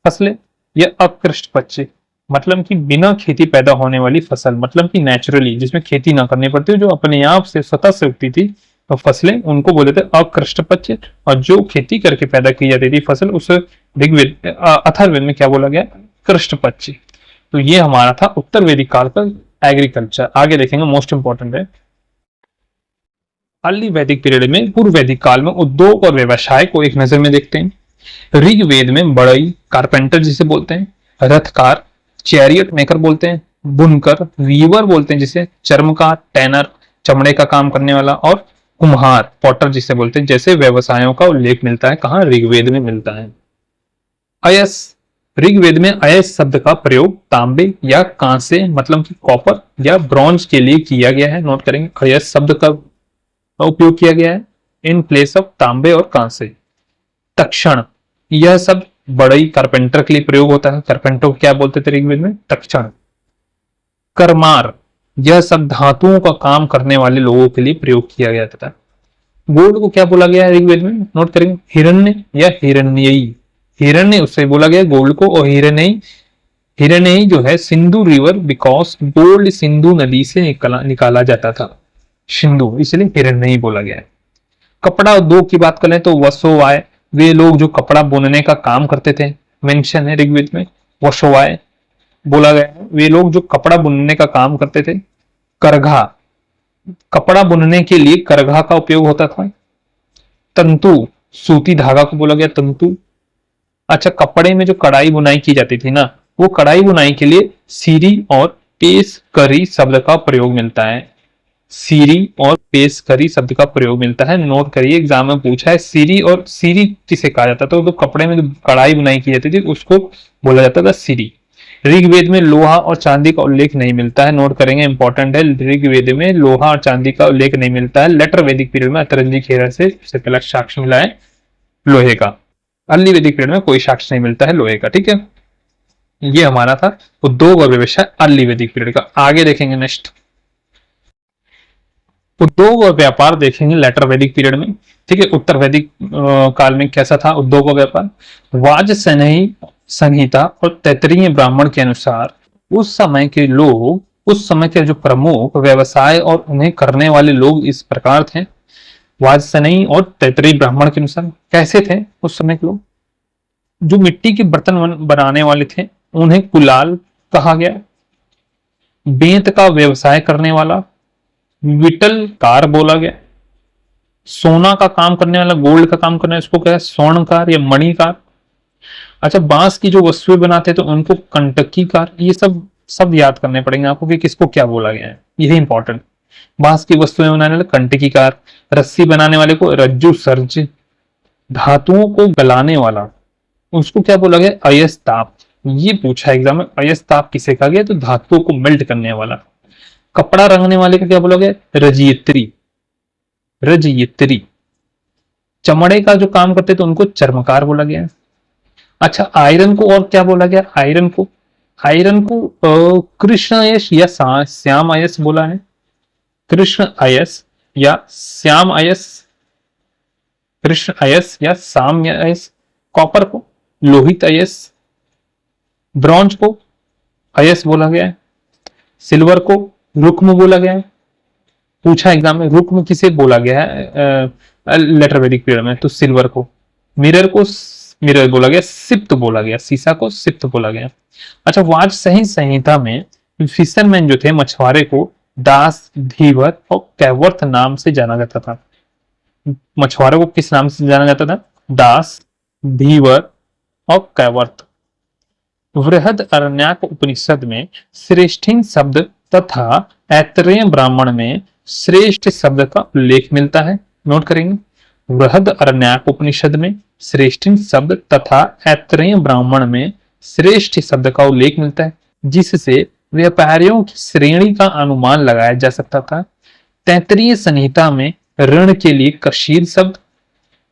फसलें, या अकृष्ट पच्चे मतलब कि बिना खेती पैदा होने वाली फसल, मतलब कि नेचुरली, जिसमें खेती ना करनी पड़ती, जो अपने आप से स्वतः से उगती थी तो फसलें, उनको बोले थे अकृष्ट पच्चे। और जो खेती करके पैदा की जाती थी फसल, उसे ऋग्वेद अथर्ववेद में क्या बोला गया? कृष्ट पच्चे। तो ये हमारा था उत्तर वैदिक काल का एग्रीकल्चर। आगे देखेंगे, मोस्ट इंपॉर्टेंट है अर्ली वैदिक पीरियड में, पूर्व वैदिक काल में उद्योग और व्यवसाय को एक नजर में देखते हैं। ऋग्वेद में बढ़ई, कारपेंटर जिसे बोलते हैं, रथकार, चैरियट मेकर बोलते हैं, बुनकर, वीवर बोलते हैं जिसे, चर्मकार, टैनर, चमड़े का काम करने वाला, और कुम्हार, पॉटर जिसे बोलते हैं, जैसे व्यवसायों का उल्लेख मिलता है। कहाँ? ऋग्वेद में मिलता है। अयस, ऋग्वेद में अयस शब्द का प्रयोग तांबे या कांसे मतलब कि कॉपर या ब्रॉन्ज के लिए किया गया है। नोट करेंगे, अयस शब्द का उपयोग किया गया है इन प्लेस ऑफ तांबे और कांसे। तक्षण, यह सब बढ़ई कारपेंटर के लिए प्रयोग होता है। कारपेंटर को क्या बोलते थे ऋग्वेद में? तक्षण। करमार, यह सब धातुओं का काम करने वाले लोगों के लिए प्रयोग किया गया था। गोल्ड को क्या बोला गया है ऋग्वेद में? नोट करेंगे, हिरण्य या हिरण्ययी। हिरण्य उससे बोला गया गोल्ड को, और हिरण्ययी जो है Sindhu river, because gold Sindhu नदी से निकाला जाता था, सिंधु, इसलिए हिरण्ययी बोला गया है। कपड़ा उद्योग की बात करें तो वसोवाय, वे लोग जो कपड़ा बुनने का काम करते थे, मेंशन है ऋग्वेद में, वसोवाय बोला गया है, वे लोग जो कपड़ा बुनने का काम करते थे। करघा, कपड़ा बुनने के लिए करघा का उपयोग होता था। तंतु, सूती धागा को बोला गया तंतु। अच्छा, कपड़े में जो कढ़ाई बुनाई की जाती थी ना, वो कढ़ाई बुनाई के लिए सीरी और पेशकरी शब्द का प्रयोग मिलता है। सीरी और पेशकरी शब्द का प्रयोग मिलता है। नोट करिए, एग्जाम में पूछा है सीरी, और सीरी किसे कहा जाता था? तो कपड़े में जो कढ़ाई बुनाई की जाती थी उसको बोला जाता था सीरी। ऋग्वेद में लोहा और चांदी का उल्लेख नहीं मिलता है। नोट करेंगे, इंपॉर्टेंट है, ऋग्वेद में लोहा और चांदी का उल्लेख नहीं मिलता है। लेटर वैदिक पीरियड में अतरंजी खेड़ा से सबसे पहला साक्ष्य मिला है लोहे का। अर्ली वैदिक पीरियड में कोई साक्ष्य नहीं मिलता है लोहे का। ठीक है, ये हमारा था उद्योग और व्यवसाय अर्ली वैदिक पीरियड का। आगे देखेंगे नेक्स्ट, उद्योग और व्यापार देखेंगे लेटर वैदिक पीरियड में। ठीक है, उत्तर वैदिक काल में कैसा था उद्योग और व्यापार? वाजसनेयी संहिता और तैत्तिरीय ब्राह्मण के अनुसार उस समय के लोग, उस समय के जो प्रमुख व्यवसाय और उन्हें करने वाले लोग इस प्रकार थे। वाजसनेयी और तैत्तिरीय ब्राह्मण के अनुसार कैसे थे उस समय के लोग? जो मिट्टी के बर्तन बनाने वाले थे उन्हें कुलाल कहा गया। बेंत का व्यवसाय करने वाला विटलकार बोला गया। सोना का काम करने वाला, गोल्ड का काम करने वाला, इसको क्या है? स्वर्णकार या मणिकार। अच्छा, बांस की जो वस्तुएं बनाते हैं तो उनको कंटकीकार। ये सब याद करने पड़ेंगे आपको कि किसको क्या बोला गया है, यही इंपॉर्टेंट। बांस की वस्तुएं बनाने वाले कंटकीकार, रस्सी बनाने वाले को रज्जु सर्ज, धातुओं को गलाने वाला उसको क्या बोला गया? अयस्ताप। ये पूछा एग्जाम में, अयस्ताप किसे कहा गया? तो धातुओं को मेल्ट करने वाला। कपड़ा रंगने वाले का क्या बोला गया? रजयित्री। रजयित्री। चमड़े का जो काम करते तो उनको चर्मकार बोला गया। अच्छा, आयरन को और क्या बोला गया? आयरन को कृष्ण अयस या श्याम अयस बोला है। कृष्ण अयस या श्याम अयस, कृष्ण अयस या श्याम अयस। कॉपर को लोहित अयस, ब्रॉन्ज को अयस बोला गया है। सिल्वर को रुक्म बोला गया है। पूछा एग्जाम में, रुक्म किसे बोला गया है लेटर वैदिक पीरियड में? तो सिल्वर को। मिरर को मिरर बोला गया, सिप्त बोला गया, शीशा को सिप्त बोला गया। अच्छा, वाजसनेयी संहिता में फिशरमैन जो थे, मछुआरे को दास, धीवर और कैवर्थ नाम से जाना जाता था। मछुआरों को किस नाम से जाना जाता था? दास, धीवर और कैवर्थ। वृहद अरण्यक उपनिषद में श्रेष्ठिन शब्द तथा ऐतरेय ब्राह्मण में श्रेष्ठ शब्द का उल्लेख मिलता है। नोट करेंगे, वृहद अरण्यक उपनिषद में श्रेष्ठिन शब्द तथा ऐतरेय ब्राह्मण में श्रेष्ठ शब्द का उल्लेख मिलता है, जिससे व्यापारियों की श्रेणी का अनुमान लगाया जा सकता था। तैत्तिरीय संहिता में ऋण के लिए कशीद शब्द,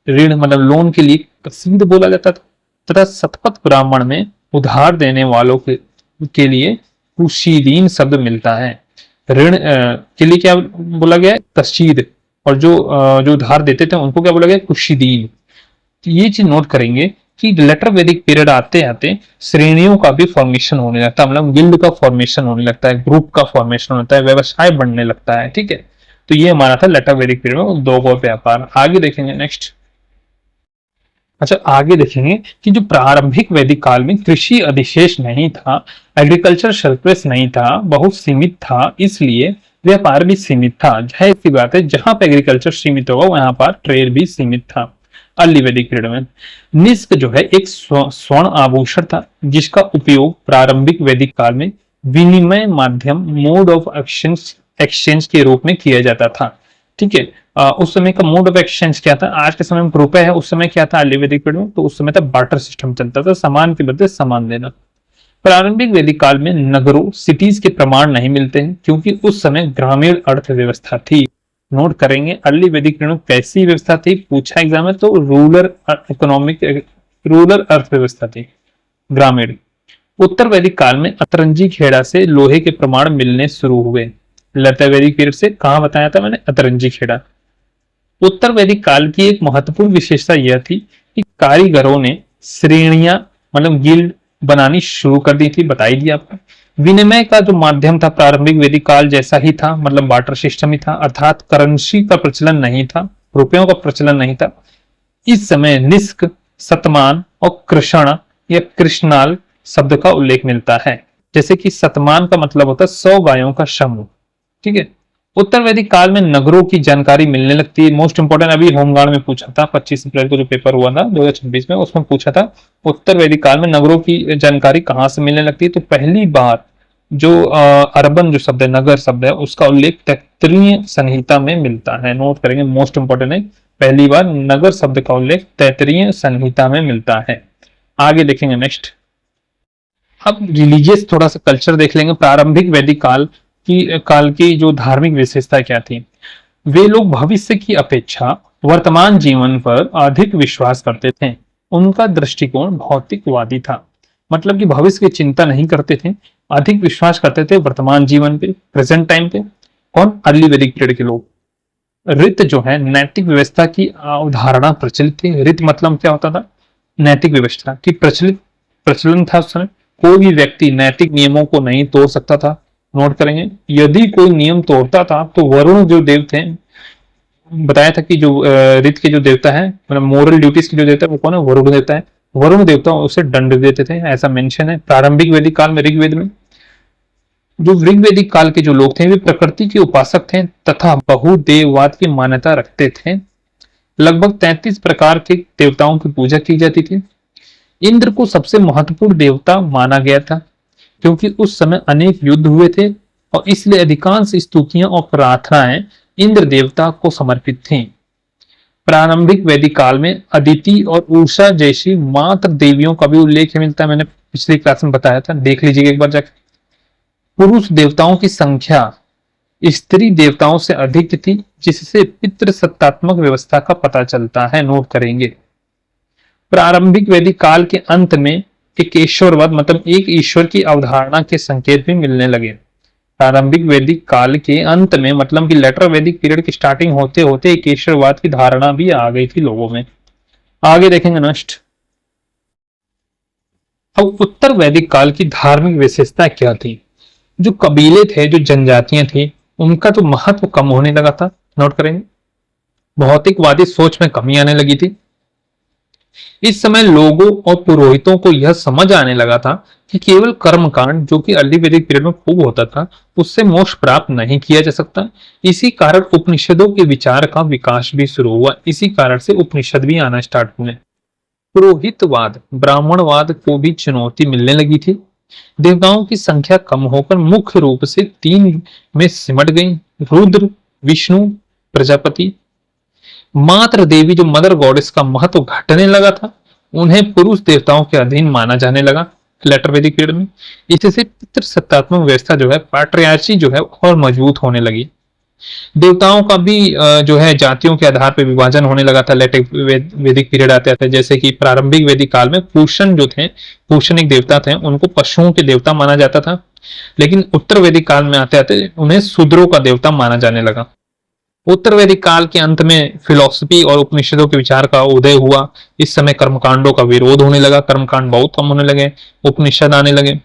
ऋण मतलब लोन के लिए कशीद बोला जाता था, तथा शतपथ ब्राह्मण में उधार देने वालों के लिए कुशीदीन शब्द मिलता है। ऋण के लिए क्या बोला गया? कशीद। और जो उधार देते थे उनको क्या बोला गया? कुशीदीन। ये चीज नोट करेंगे कि लेटर वैदिक पीरियड आते आते श्रेणियों का भी फॉर्मेशन होने लगता है, मतलब गिल्ड का फॉर्मेशन होने लगता है, ग्रुप का फॉर्मेशन होता है, व्यवसाय बढ़ने लगता है। ठीक है, तो ये हमारा था लेटर वैदिक पीरियड में उद्योग और व्यापार। आगे देखेंगे नेक्स्ट। अच्छा, आगे देखेंगे कि जो प्रारंभिक वैदिक काल में कृषि अधिशेष नहीं था, एग्रीकल्चर सरप्लस नहीं था, बहुत सीमित था, इसलिए व्यापार भी सीमित था। जाहिर सी बात है, जहां पर एग्रीकल्चर सीमित होगा वहां पर ट्रेड भी सीमित था। अर्ली वैदिक पीरियड में निष्क जो है एक स्वर्ण आभूषण था, जिसका उपयोग प्रारंभिक वैदिक काल में विनिमय माध्यम, मोड ऑफ एक्सचेंज के रूप में किया जाता था। ठीक है, उस समय का मोड ऑफ एक्सचेंज क्या था? आज के समय में रुपए है, उस समय क्या था अर्ली वैदिक पीरियड में? तो उस समय था बार्टर सिस्टम चलता था, सामान के बदले सामान देना। प्रारंभिक वैदिक काल में नगरों, सिटीज के प्रमाण नहीं मिलते हैं, क्योंकि उस समय ग्रामीण अर्थव्यवस्था थी। नोट करेंगे, अर्ली वैदिक पीरियड में कैसी व्यवस्था थी? पूछा एग्जाम में, तो रूरल अर्थव्यवस्था थी, ग्रामीण। उत्तर वैदिक काल में अतरंजी खेड़ा से लोहे के प्रमाण मिलने शुरू हुए। लेटर वैदिक पीरियड से कहा बताया था मैंने? अतरंजी खेड़ा। उत्तर वैदिक काल की एक महत्वपूर्ण विशेषता यह थी कि कारीगरों ने श्रेणियां मतलब गिल्ड बनानी शुरू कर दी थी, बताई दी आपको। विनिमय का जो माध्यम था प्रारंभिक वैदिक काल जैसा ही था, मतलब बार्टर सिस्टम ही था, अर्थात करेंसी का प्रचलन नहीं था, रुपयों का प्रचलन नहीं था। इस समय निष्क, शतमान और कृषण या कृष्णाल शब्द का उल्लेख मिलता है। जैसे कि शतमान का मतलब होता है 100 गायों का समूह। ठीक है, उत्तर वैदिक काल में नगरों की जानकारी मिलने लगती है। मोस्ट इंपोर्टेंट, अभी होमगार्ड में पूछा था 25 अप्रैल को जो पेपर हुआ था 2026 में, उसमें पूछा था उत्तर वैदिक काल में नगरों की जानकारी कहां से मिलने लगती है? तो पहली बार जो अर्बन जो शब्द है, नगर शब्द है, उसका उल्लेख तैत्तिरीय संहिता में मिलता है। नोट करेंगे, मोस्ट इंपोर्टेंट है, पहली बार नगर शब्द का उल्लेख तैत्तिरीय संहिता में मिलता है। आगे देखेंगे नेक्स्ट। अब रिलीजियस थोड़ा सा कल्चर देख लेंगे। प्रारंभिक वैदिक काल की जो धार्मिक विशेषता क्या थी। वे लोग भविष्य की अपेक्षा वर्तमान जीवन पर अधिक विश्वास करते थे। उनका दृष्टिकोण भौतिकवादी था, मतलब कि भविष्य की चिंता नहीं करते थे, अधिक विश्वास करते थे वर्तमान जीवन पे, प्रेजेंट टाइम पे। कौन? अर्ली वैदिक पीरियड के लोग। रित जो है, नैतिक व्यवस्था की अवधारणा प्रचलित थी। रित मतलब क्या होता था? नैतिक व्यवस्था की प्रचलन था उस समय। कोई भी व्यक्ति नैतिक नियमों को नहीं तोड़ सकता था। नोट करेंगे, यदि कोई नियम तोड़ता था तो वरुण जो देव थे, बताया था कि जो रित के जो देवता है, मतलब मोरल ड्यूटीज के जो देवता है, वो कौन है? वरुण देवता है। वरुण देवता उसे दंड देते थे, ऐसा मेंशन है प्रारंभिक वैदिक काल में ऋग्वेद में। जो ऋग्वेदिक काल के जो लोग थे वे प्रकृति के उपासक थे तथा बहुदेववाद की मान्यता रखते थे। लगभग 33 प्रकार के देवताओं की पूजा की जाती थी। इंद्र को सबसे महत्वपूर्ण देवता माना गया था, क्योंकि उस समय अनेक युद्ध हुए थे और इसलिए अधिकांश स्तुतियां और प्रार्थनाएं इंद्र देवता को समर्पित थीं। प्रारंभिक वैदिक काल में अदिति और उषा जैसी मात्र देवियों का भी उल्लेख मिलता है। मैंने पिछली क्लास में बताया था, देख लीजिए एक बार जाकर। पुरुष देवताओं की संख्या स्त्री देवताओं से अधिक थी, जिससे पितृ सत्तात्मक व्यवस्था का पता चलता है। नोट करेंगे, प्रारंभिक वैदिक काल के अंत में एक ईश्वरवाद, मतलब एक ईश्वर की अवधारणा के संकेत भी मिलने लगे। प्रारंभिक वैदिक काल के अंत में, मतलब कि लेटर वैदिक पीरियड की स्टार्टिंग होते होते एक ईश्वरवाद की धारणा भी आ गई थी लोगों में। आगे देखेंगे नेक्स्ट। अब उत्तर वैदिक काल की धार्मिक विशेषता क्या थी। जो कबीले थे, जो जनजातियां थी, उनका तो महत्व कम होने लगा था। नोट करेंगे, भौतिकवादी सोच में कमी आने लगी थी। इस समय लोगों और पुरोहितों को यह समझ आने लगा था कि केवल कर्मकांड, जो कि अर्ली वैदिक पीरियड में खूब होता था, उससे मोक्ष प्राप्त नहीं किया जा सकता। इसी कारण उपनिषदों के विचार का विकास भी शुरू हुआ। इसी कारण से उपनिषद भी आना स्टार्ट हुए। पुरोहितवाद, ब्राह्मणवाद को भी चुनौती मिलने लगी थी। देवताओं की संख्या कम होकर मुख्य रूप से 3 में सिमट गई: रुद्र, विष्णु, प्रजापति। मात्र देवी, जो मदर गॉडेस का महत्व घटने लगा था, उन्हें पुरुष देवताओं के अधीन माना जाने लगा लेटर वैदिक पीरियड में। इससे पितृ सत्तात्मक व्यवस्था जो है, पैट्रियार्ची जो है, और मजबूत होने लगी। देवताओं का भी जो है जातियों के आधार पर विभाजन होने लगा था। लेटर वैदिक पीरियड आते आते, जैसे कि प्रारंभिक वैदिक काल में पूषण जो थे, पूषण एक देवता थे, उनको पशुओं के देवता माना जाता था। लेकिन उत्तर वैदिक काल में आते आते उन्हें शूद्रों का देवता माना जाने लगा। उत्तर वैदिक काल के अंत में फिलॉसफी और उपनिषदों के विचार का उदय हुआ। इस समय कर्मकांडों का विरोध होने लगा, कर्मकांड बहुत कम होने लगे, उपनिषद आने लगे।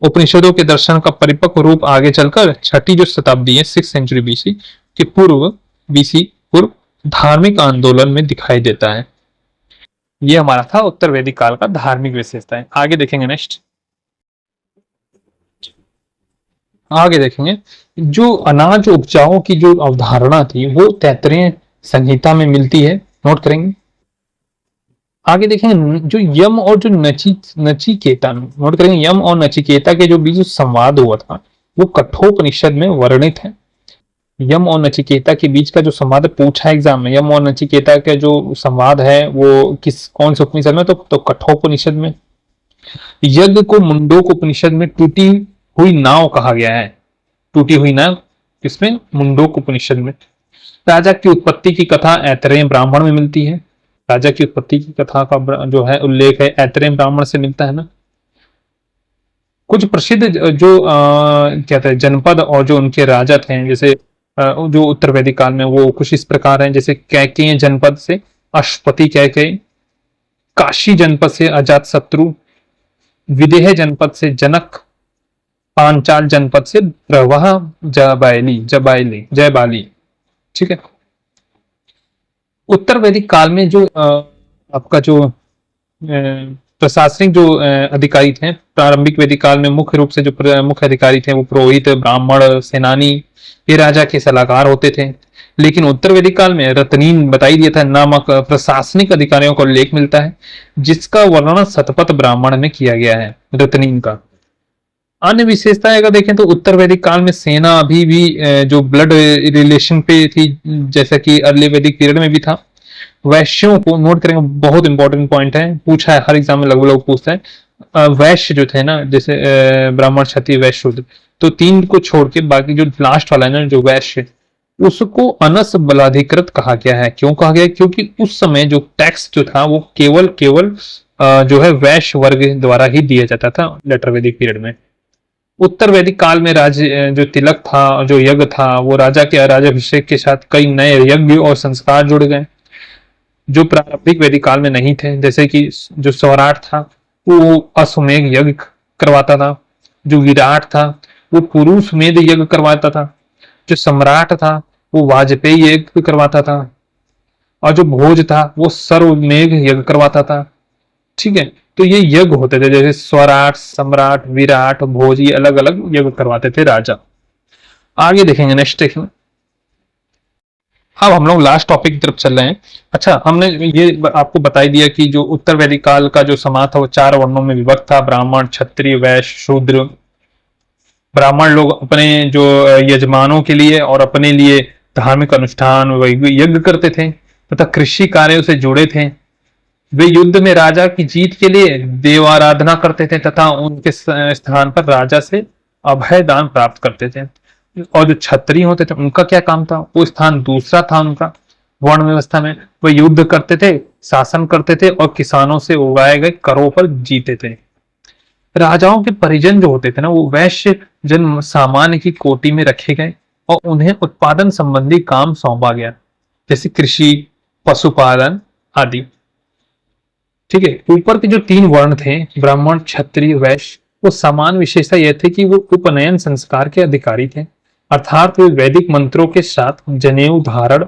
उपनिषदों के दर्शन का परिपक्व रूप आगे चलकर छठी जो शताब्दी है, 6th सेंचुरी बीसी के पूर्व धार्मिक आंदोलन में दिखाई देता है। ये हमारा था उत्तर वैदिक काल का धार्मिक विशेषताएं। आगे देखेंगे नेक्स्ट। आगे देखेंगे, जो अनाज उपजाओं की जो अवधारणा थी वो तैत्तिरीय संहिता में मिलती है। नोट करेंगे। आगे देखेंगे, जो यम और जो नचिकेता, नोट करेंगे, यम और नचिकेता के जो बीच संवाद हुआ था वो कठोपनिषद में वर्णित है। यम और नचिकेता के बीच का जो संवाद पूछा एग्जाम में, यम और नचिकेता का जो संवाद है वो कौन से उपनिषद में? तो कठोपनिषद में। यज्ञ को मुंडोक में टूटी हुई नाव कहा गया है। टूटी हुई नाव किसमें? मुंडोक उपनिषद में। राजा की उत्पत्ति की कथा ऐतरेय ब्राह्मण में मिलती है। राजा की उत्पत्ति की कथा का जो है उल्लेख है ऐतरेय ब्राह्मण से मिलता है ना। कुछ प्रसिद्ध जो कहते हैं जनपद और जो उनके राजा थे, जैसे जो उत्तर वैदिक काल में, वो कुछ इस प्रकार हैं। जैसे कैकेय जनपद से अश्वपति कैकेय, काशी जनपद से अजात शत्रु, विदेह जनपद से जनक, पांचाल जनपद से प्रवाह जयबाली। ठीक है। उत्तर वैदिक काल में जो आपका जो प्रशासनिक जो अधिकारी थे, प्रारंभिक वैदिक काल में मुख्य रूप से जो मुख्य अधिकारी थे वो पुरोहित, ब्राह्मण, सेनानी, ये राजा के सलाहकार होते थे। लेकिन उत्तर वैदिक काल में रत्नीन बताई दिया था नामक प्रशासनिक अधिकारियों का उल्लेख मिलता है, जिसका वर्णन शतपथ ब्राह्मण में किया गया है, रत्नीन का। अन्य विशेषताएं अगर देखें तो उत्तर वैदिक काल में सेना अभी भी जो ब्लड रिलेशन पे थी, जैसा कि अर्ली वैदिक पीरियड में भी था। वैश्यों को नोट करेंगे, बहुत इंपॉर्टेंट पॉइंट है, पूछा है हर एग्जाम में, लगभग लोग पूछता है। वैश्य जो थे ना, जैसे ब्राह्मण क्षत्रिय वैश्य शूद्र, तो तीन को छोड़ के बाकी जो लास्ट वाला है ना, जो वैश्य, उसको अनस बलाधिकृत कहा गया है। क्यों कहा गया? क्योंकि उस समय जो टैक्स जो था वो केवल केवल जो है वैश्य वर्ग द्वारा ही दिया जाता था लेटर वैदिक पीरियड में। उत्तर वैदिक काल में जो तिलक था, जो यज्ञ था, वो राजा के राज्याभिषेक के साथ कई नए यज्ञ और संस्कार जुड़ गए जो प्रारंभिक वैदिक काल में नहीं थे। जैसे कि जो सौराठ था वो अश्वमेध यज्ञ करवाता था, जो विराट था वो पुरुष मेध यज्ञ करवाता था, जो सम्राट था वो वाजपेयी यज्ञ करवाता था, और जो भोज था वो सर्वमेघ यज्ञ करवाता था। ठीक है, तो ये यज्ञ होते थे, जैसे स्वराट, सम्राट, विराट, भोज, ये अलग अलग यज्ञ करवाते थे राजा। आगे देखेंगे, नेक्स्ट देखेंगे। अब हम लोग लास्ट टॉपिक की तरफ चल रहे हैं। अच्छा, हमने ये आपको बता ही दिया कि जो उत्तर वैदिक काल का जो समाज था वो 4 वर्णों में विभक्त था, ब्राह्मण, क्षत्रिय, वैश्य, शूद्र। ब्राह्मण लोग अपने जो यजमानों के लिए और अपने लिए धार्मिक अनुष्ठान यज्ञ करते थे तथा कृषि कार्यों से जुड़े थे। वे युद्ध में राजा की जीत के लिए देवाराधना करते थे तथा उनके स्थान पर राजा से अभय दान प्राप्त करते थे। और जो क्षत्रिय होते थे उनका क्या काम था? वो स्थान दूसरा था उनका वर्ण व्यवस्था में। वो युद्ध करते थे, शासन करते थे और किसानों से उगाए गए करों पर जीते थे। राजाओं के परिजन जो होते थे ना, वो वैश्य जन सामान्य की कोटि में रखे गए और उन्हें उत्पादन संबंधी काम सौंपा गया, जैसे कृषि, पशुपालन आदि। ठीक है, ऊपर के जो 3 वर्ण थे, ब्राह्मण, क्षत्रिय, वैश्य, वो समान विशेषता यह थी कि वो उपनयन संस्कार के अधिकारी थे, अर्थात वे वैदिक मंत्रों के साथ जनेऊ धारण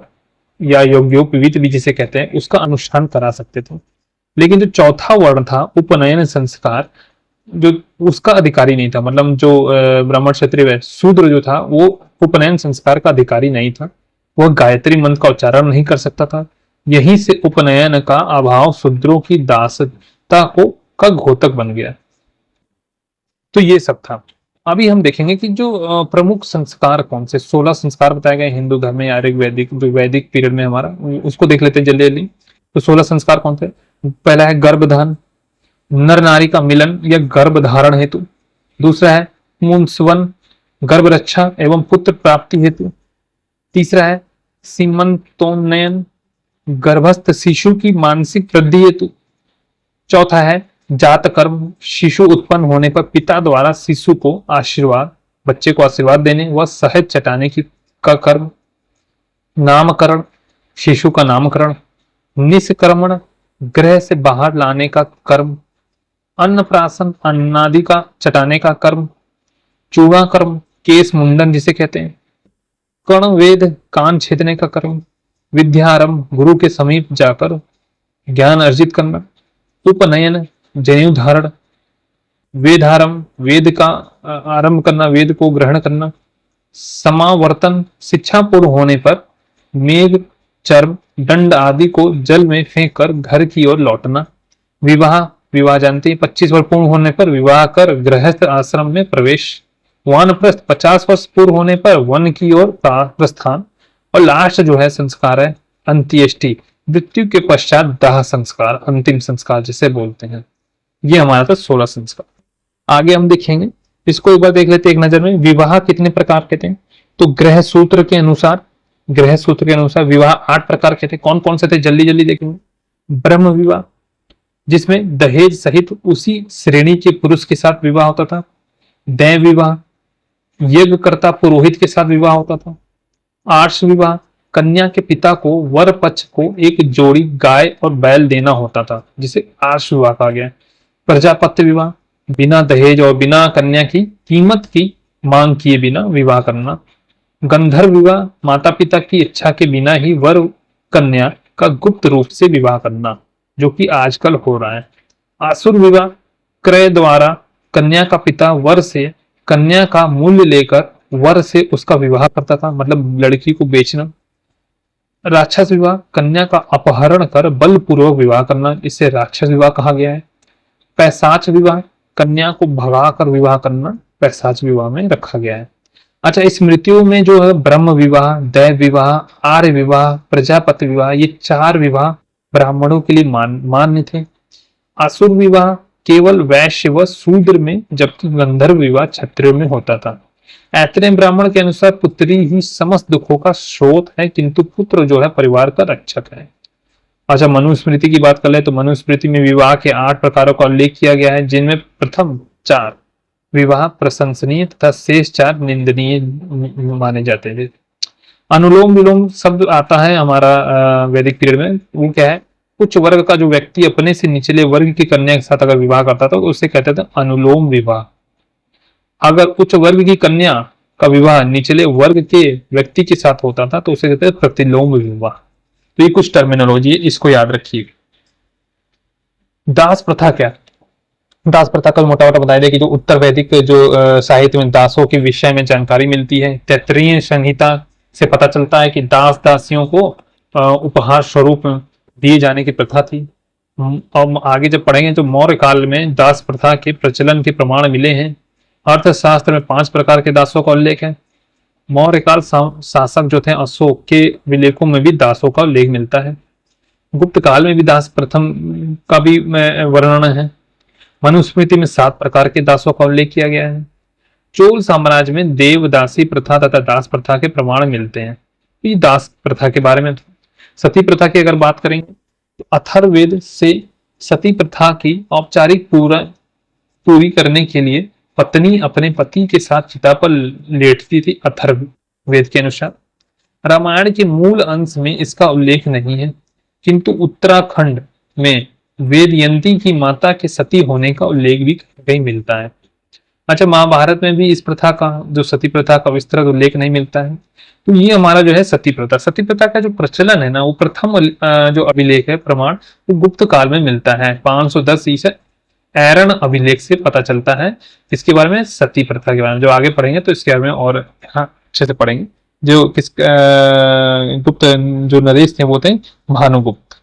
या यज्ञोपवीत भी जिसे कहते हैं उसका अनुष्ठान करा सकते थे। लेकिन जो चौथा वर्ण था, उपनयन संस्कार, जो उसका अधिकारी नहीं था, मतलब जो ब्राह्मण, क्षत्रिय, वैश्य, शूद्र जो था वो उपनयन संस्कार का अधिकारी नहीं था। वह गायत्री मंत्र का उच्चारण नहीं कर सकता था। यहीं से उपनयन का अभाव शूद्रों की दासता को का घोतक बन गया। तो ये सब था। अभी हम देखेंगे कि जो प्रमुख संस्कार कौन से 16 संस्कार बताए गए हिंदू धर्म में, वैदिक जो वैदिक पीरियड में हमारा, उसको देख लेते हैं जल्दी जल्दी। तो 16 संस्कार कौन थे? पहला है गर्भधान, नर नारी का मिलन या गर्भ धारण हेतु। दूसरा है मुंसवन, गर्भ रक्षा एवं पुत्र प्राप्ति हेतु। तीसरा है सीमंतोन्नयन, गर्भस्थ शिशु की मानसिक वृद्धि हेतु। चौथा है जात कर्म, शिशु उत्पन्न होने पर पिता द्वारा शिशु को आशीर्वाद, बच्चे को आशीर्वाद देने व शहद चटाने की का कर्म। नामकरण, शिशु का नामकरण। निष्क्रमण, गृह से बाहर लाने का कर्म। अन्नप्राशन, अन्नादि का चटाने का कर्म। चूड़ा कर्म, केस मुंडन जिसे कहते हैं। कर्ण वेद, कान छेदने का कर्म। विद्यारंभ, गुरु के समीप जाकर ज्ञान अर्जित करना। उपनयन, जनेऊ धारण। वेदारंभ, वेद का आरंभ करना, वेद को ग्रहण करना। समावर्तन, शिक्षा पूर्ण होने पर मेघ, चर्म, दंड आदि को जल में फेंक कर घर की ओर लौटना। विवाह, विवाह जानते हैं, 25 वर्ष पूर्ण होने पर विवाह कर गृहस्थ आश्रम में प्रवेश। वानप्रस्थ, 50 वर्ष पूर्ण होने पर वन की ओर प्रस्थान। और लास्ट जो है संस्कार है अंत्येष्टि, मृत्यु के पश्चात दाह संस्कार, अंतिम संस्कार जिसे बोलते हैं। ये हमारा था 16 संस्कार। आगे हम देखेंगे, इसको एक बार देख लेते हैं एक नजर में। विवाह कितने प्रकार के थे? तो गृह सूत्र के अनुसार विवाह 8 प्रकार के थे। कौन कौन से थे जल्दी जल्दी देखेंगे। ब्रह्म विवाह, जिसमें दहेज सहित उसी श्रेणी के पुरुष के साथ विवाह होता था। दैव विवाह, यज्ञकर्ता पुरोहित के साथ विवाह होता था। आर्ष विवाह, कन्या के पिता को वर पक्ष को एक जोड़ी गाय और बैल देना होता था, जिसे आर्ष विवाह कहा गया। प्रजापत्य विवाह, बिना दहेज और बिना कन्या की कीमत की मांग किए बिना विवाह करना। गंधर्व विवाह, माता पिता की इच्छा के बिना ही वर कन्या का गुप्त रूप से विवाह करना, जो कि आजकल हो रहा है। आसुर विवाह, क्रय द्वारा कन्या का पिता वर से कन्या का मूल्य लेकर वर से उसका विवाह करता था, मतलब लड़की को बेचना। राक्षस विवाह, कन्या का अपहरण कर बलपूर्वक विवाह करना, इसे राक्षस विवाह कहा गया है। पैशाच विवाह, कन्या को भगा कर विवाह करना, पैशाच विवाह में रखा गया है। अच्छा, स्मृतियों में जो है ब्रह्म विवाह, दैव विवाह, आर्य विवाह, प्रजापति विवाह, ये 4 विवाह ब्राह्मणों के लिए मान्य थे। असुर विवाह केवल वैश्य व शूद्र में, जबकि गंधर्व विवाह क्षत्रिय में होता था। ऐतरेय ब्राह्मण के अनुसार पुत्री ही समस्त दुखों का स्रोत है, किंतु पुत्र जो है परिवार का रक्षक है। अच्छा, मनुस्मृति की बात कर ले तो मनुस्मृति में विवाह के 8 प्रकारों का उल्लेख किया गया है, जिनमें प्रथम 4 विवाह प्रशंसनीय तथा शेष 4 निंदनीय माने जाते थे। अनुलोम विलोम शब्द आता है हमारा वैदिक पीरियड में, वो क्या है, उच्च वर्ग का जो व्यक्ति अपने से निचले वर्ग की कन्या के साथ अगर विवाह करता था तो उसे कहते थे अनुलोम विवाह। अगर उच्च वर्ग की कन्या का विवाह निचले वर्ग के व्यक्ति के साथ होता था तो उसे कहते हैं प्रतिलोम विवाह। तो ये कुछ टर्मिनोलॉजी है, इसको याद रखिए। दास प्रथा क्या? दास प्रथा का मोटा मोटा बताया कि जो उत्तर वैदिक जो साहित्य में दासों के विषय में जानकारी मिलती है। तैत्तिरीय संहिता से पता चलता है कि दास दासियों को उपहार स्वरूप दिए जाने की प्रथा थी। और आगे जब पढ़ेंगे तो मौर्य काल में दास प्रथा के प्रचलन के प्रमाण मिले हैं। अर्थशास्त्र में 5 प्रकार के दासों का उल्लेख है। मौर्य काल शासक जो थे अशोक के विलेखों में भी दासों का उल्लेख मिलता है। गुप्त काल में भी दास प्रथम का भी वर्णन है। मनुस्मृति में 7 प्रकार के दासों का उल्लेख किया गया है। चोल साम्राज्य में देवदासी प्रथा तथा दास प्रथा के प्रमाण मिलते हैं। ये दास प्रथा के बारे में। सती प्रथा की अगर बात करेंगे तो अथर्ववेद से सती प्रथा की औपचारिक पूरी करने के लिए पत्नी अपने पति के साथ चिता पर लेटती थी, अथर्ववेद के अनुसार। रामायण के मूल अंश में इसका उल्लेख नहीं है, किंतु उत्तराखंड में वेदयंती की माता के सती होने का उल्लेख भी कहीं मिलता है। अच्छा, महाभारत में भी इस प्रथा का, जो सती प्रथा का विस्तृत उल्लेख नहीं मिलता है। तो ये हमारा जो है सती प्रथा। सती प्रथा का जो प्रचलन है ना, वो प्रथम जो अभिलेख है प्रमाण, वो गुप्त काल में मिलता है। 510 ईसा ऐरण अभिलेख से पता चलता है इसके बारे में, सती प्रथा के बारे में। जो आगे पढ़ेंगे तो इसके बारे में और अच्छे से पढ़ेंगे। जो गुप्त जो नरेश थे वो थे भानुगुप्त।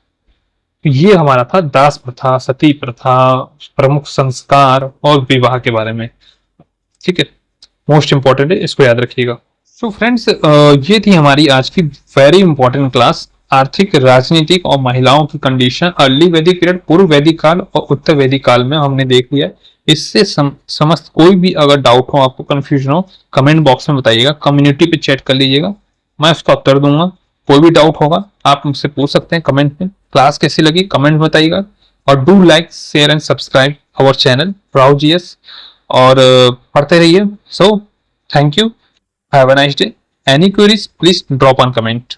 ये हमारा था दास प्रथा, सती प्रथा, प्रमुख संस्कार और विवाह के बारे में। ठीक है, मोस्ट इंपॉर्टेंट है, इसको याद रखिएगा। तो फ्रेंड्स, ये थी हमारी आज की वेरी इंपॉर्टेंट क्लास। आर्थिक, राजनीतिक और महिलाओं की कंडीशन अर्ली वैदिक पीरियड, पूर्व वैदिक काल और उत्तर वैदिक काल में हमने देख लिया। इससे समस्त कोई भी अगर डाउट हो, आपको कंफ्यूजन हो, कमेंट बॉक्स में बताइएगा, कम्युनिटी पे चैट कर लीजिएगा, मैं उसका उत्तर दूंगा। कोई भी डाउट होगा आप मुझसे पूछ सकते हैं कमेंट में। क्लास कैसी लगी कमेंट बताइएगा, और do like, share and subscribe our channel Rao GS, और पढ़ते रहिए। So thank you, have a nice day. Any queries please drop on comment.